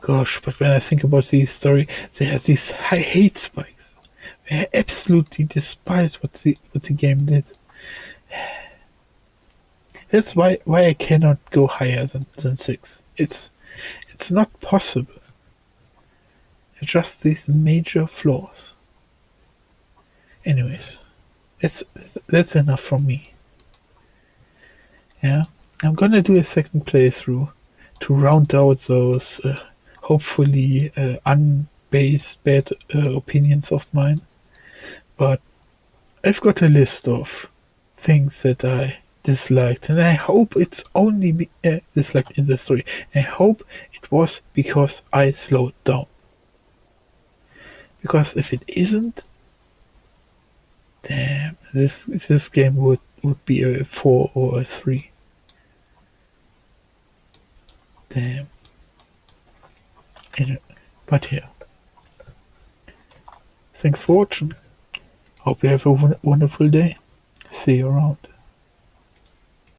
Gosh, but when I think about the story, there are these high hate spikes. I absolutely despise what the game did. That's why I cannot go higher than 6. It's not possible. It's just these major flaws. Anyways, that's enough from me. Yeah, I'm gonna do a second playthrough to round out those hopefully unbased bad opinions of mine. But I've got a list of things that I disliked, and I hope it's only disliked in the story. I hope it was because I slowed down. Because if it isn't, damn, this game would be a 4 or a 3. Damn. But yeah. Thanks for watching. Hope you have a wonderful day. See you around.